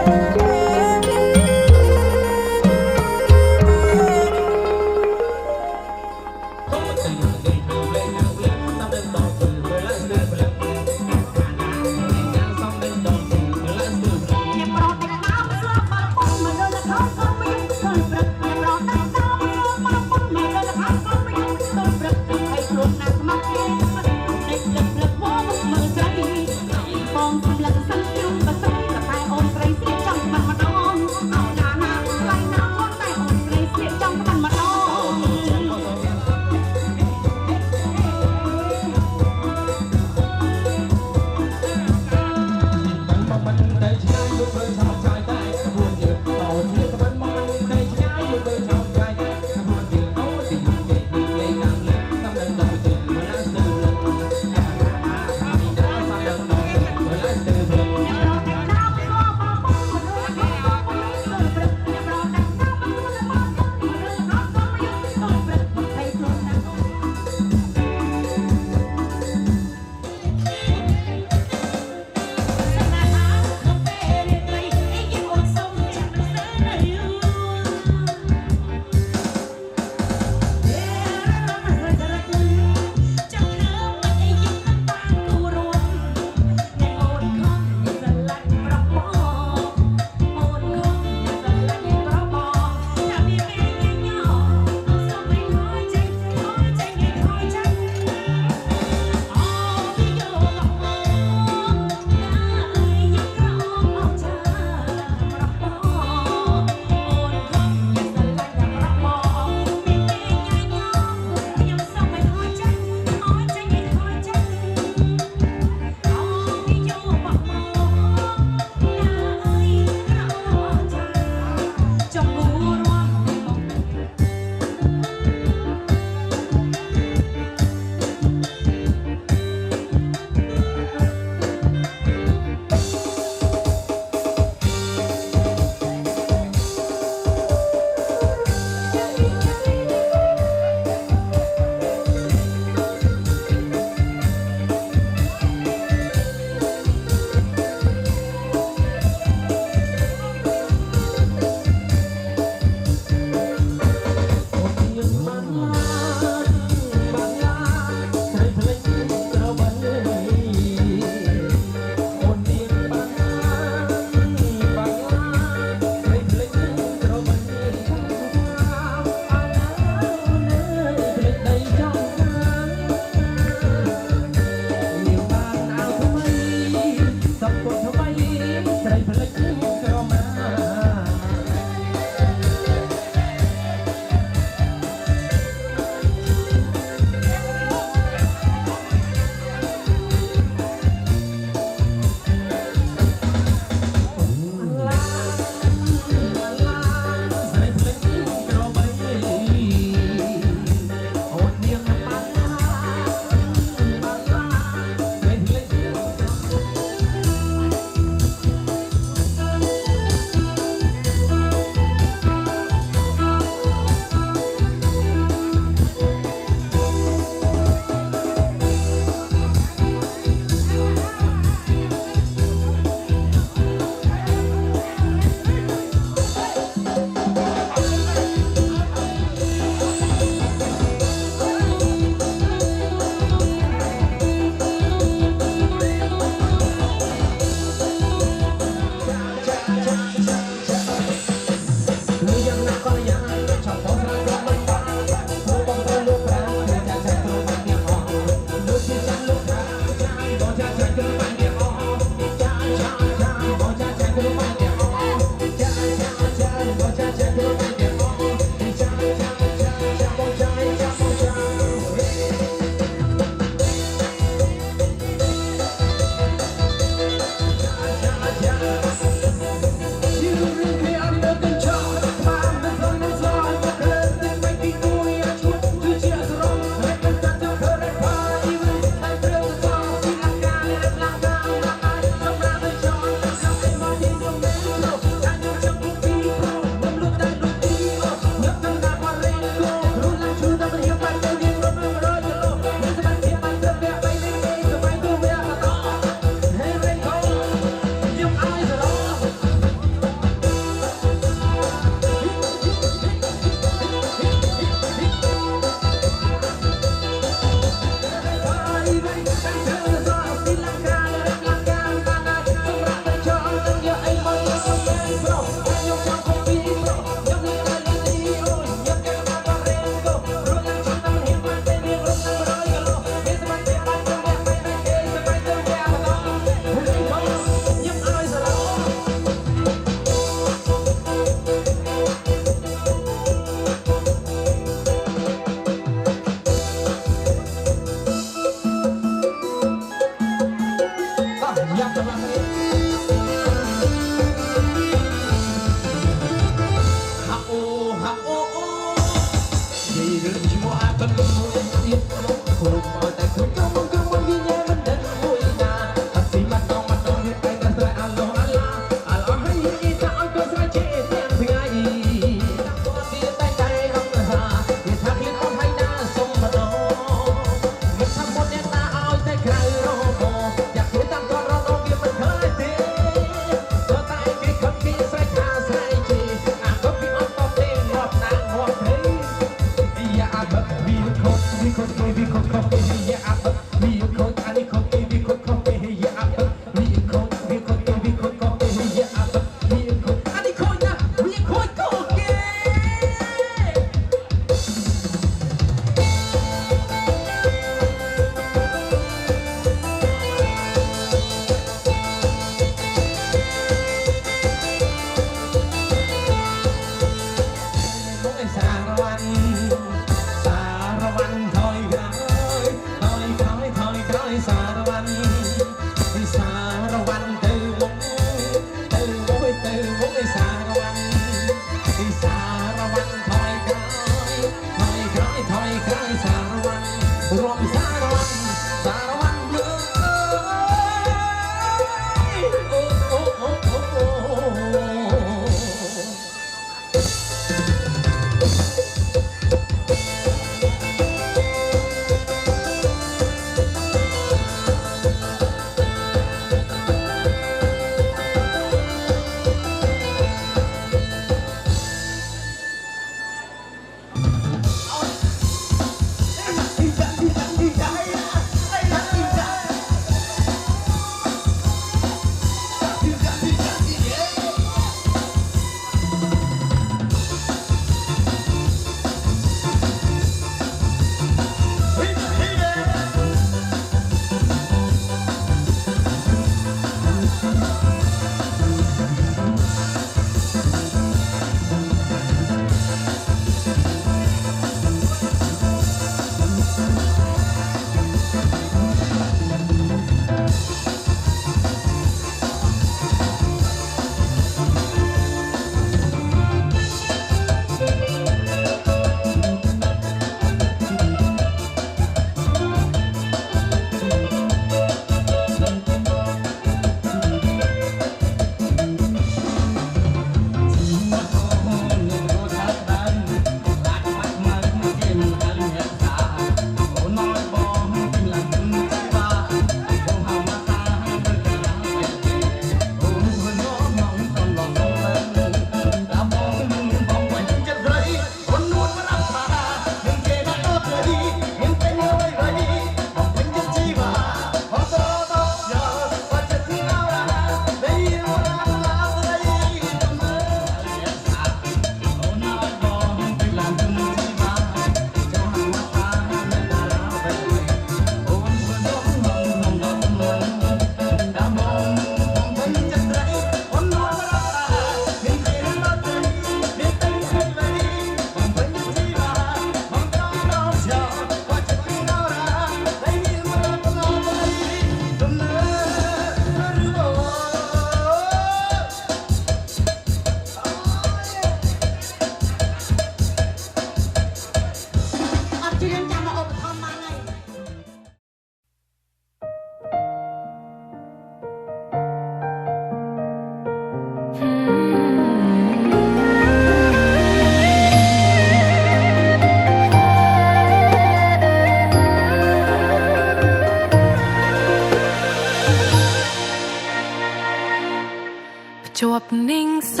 Speaker 11: ជាប់นิ่งใส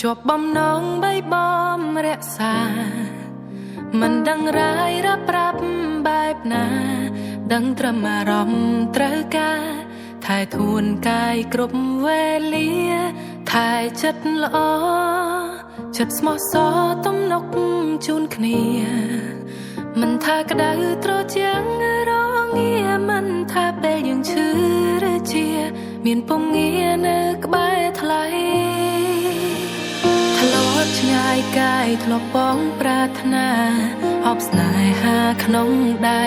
Speaker 11: ជាប់បំណងបីបំរក្សាមិនដឹងរាយរាប់ប្រាប់បែបណាដឹងត្រឹមអារម្មណ៍ត្រូវការថែធួនកាយគ្រប់វេលាថែចិត្តល្អចិត្តស្មោះសរទំនុកជូនគ្នាមិនថាក្តៅត្រជាក់រងាមិនថាពេលយើងឈឺឬជាមានពងងារនៅក្បែរថ្លៃធ្លាប់ឆ្ងាយកាយធ្លាប់បងប្រាថ្នាអបស្នេហាក្នុងដៃ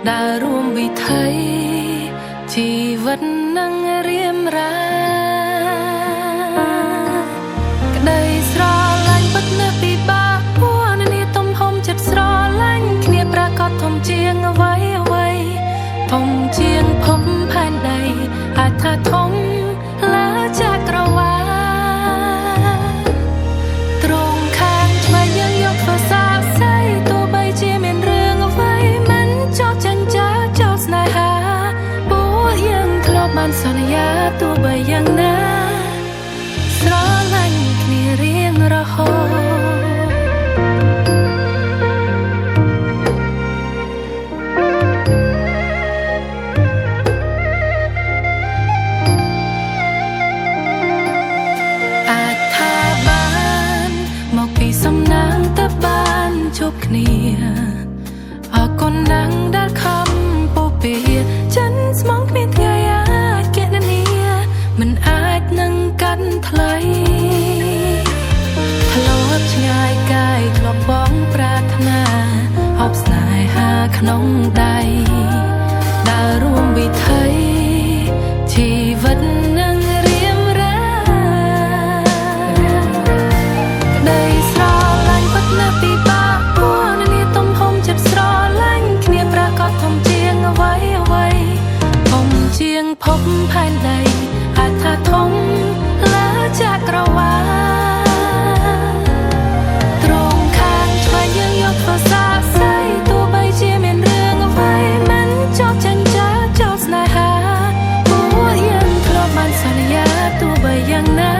Speaker 11: ដើររួមវិថីជ ជីវិតនឹងរៀមរាក្តីស្រឡាញ់ពិតនៅពីបាក់ពួរនាទំហំចិត្តស្រឡាញ់គ្នាប្រកាសធំជាងអ្វីអ្វីធំជាងភពផែនដីអាចថាធំលើចក្រវាលត្រង់ខាងឆ្វេងយើងយកធ្វើសាស្អីទោះបីជាមានរឿងអ្វីមិនចោទចាញ់ចាចោលស្នេហាពួកយើងធ្លាប់បានសន្យាទោះបីយ៉ាងណាស្រឡាញ់គ្នារៀងរហូតសំណាងតែបានជួបគ្នាអរគុណណាស់ដែលខំពុះពីចិនស្មងគ្នាថ្ងៃអាចគណនាមិនអាចនឹងកាត់ថ្លៃធ្លាប់ឆ្ងាយកាយធ្លាប់បងប្រាថ្នាហប់ស្នេហាក្នុងដៃដើររួមវិថីជីវិតនឹងរៀមរាពីបាក់ពួរនាទំហំចិត្តស្រឡាញ់គ្នាប្រកាសធំជាងអ្វីអ្វីធំជាងភពផែនដីអាចថាធំលើចក្រវាលត្រង់ខាងឆ្វេងយើងយកធ្វើសាស្អីទោះបីជាមានរឿងអ្វីមិនចោទចាញ់ចាចោលស្នេហាពួកយើងធ្លាប់បានសន្យាទោះបីយ៉ាងណា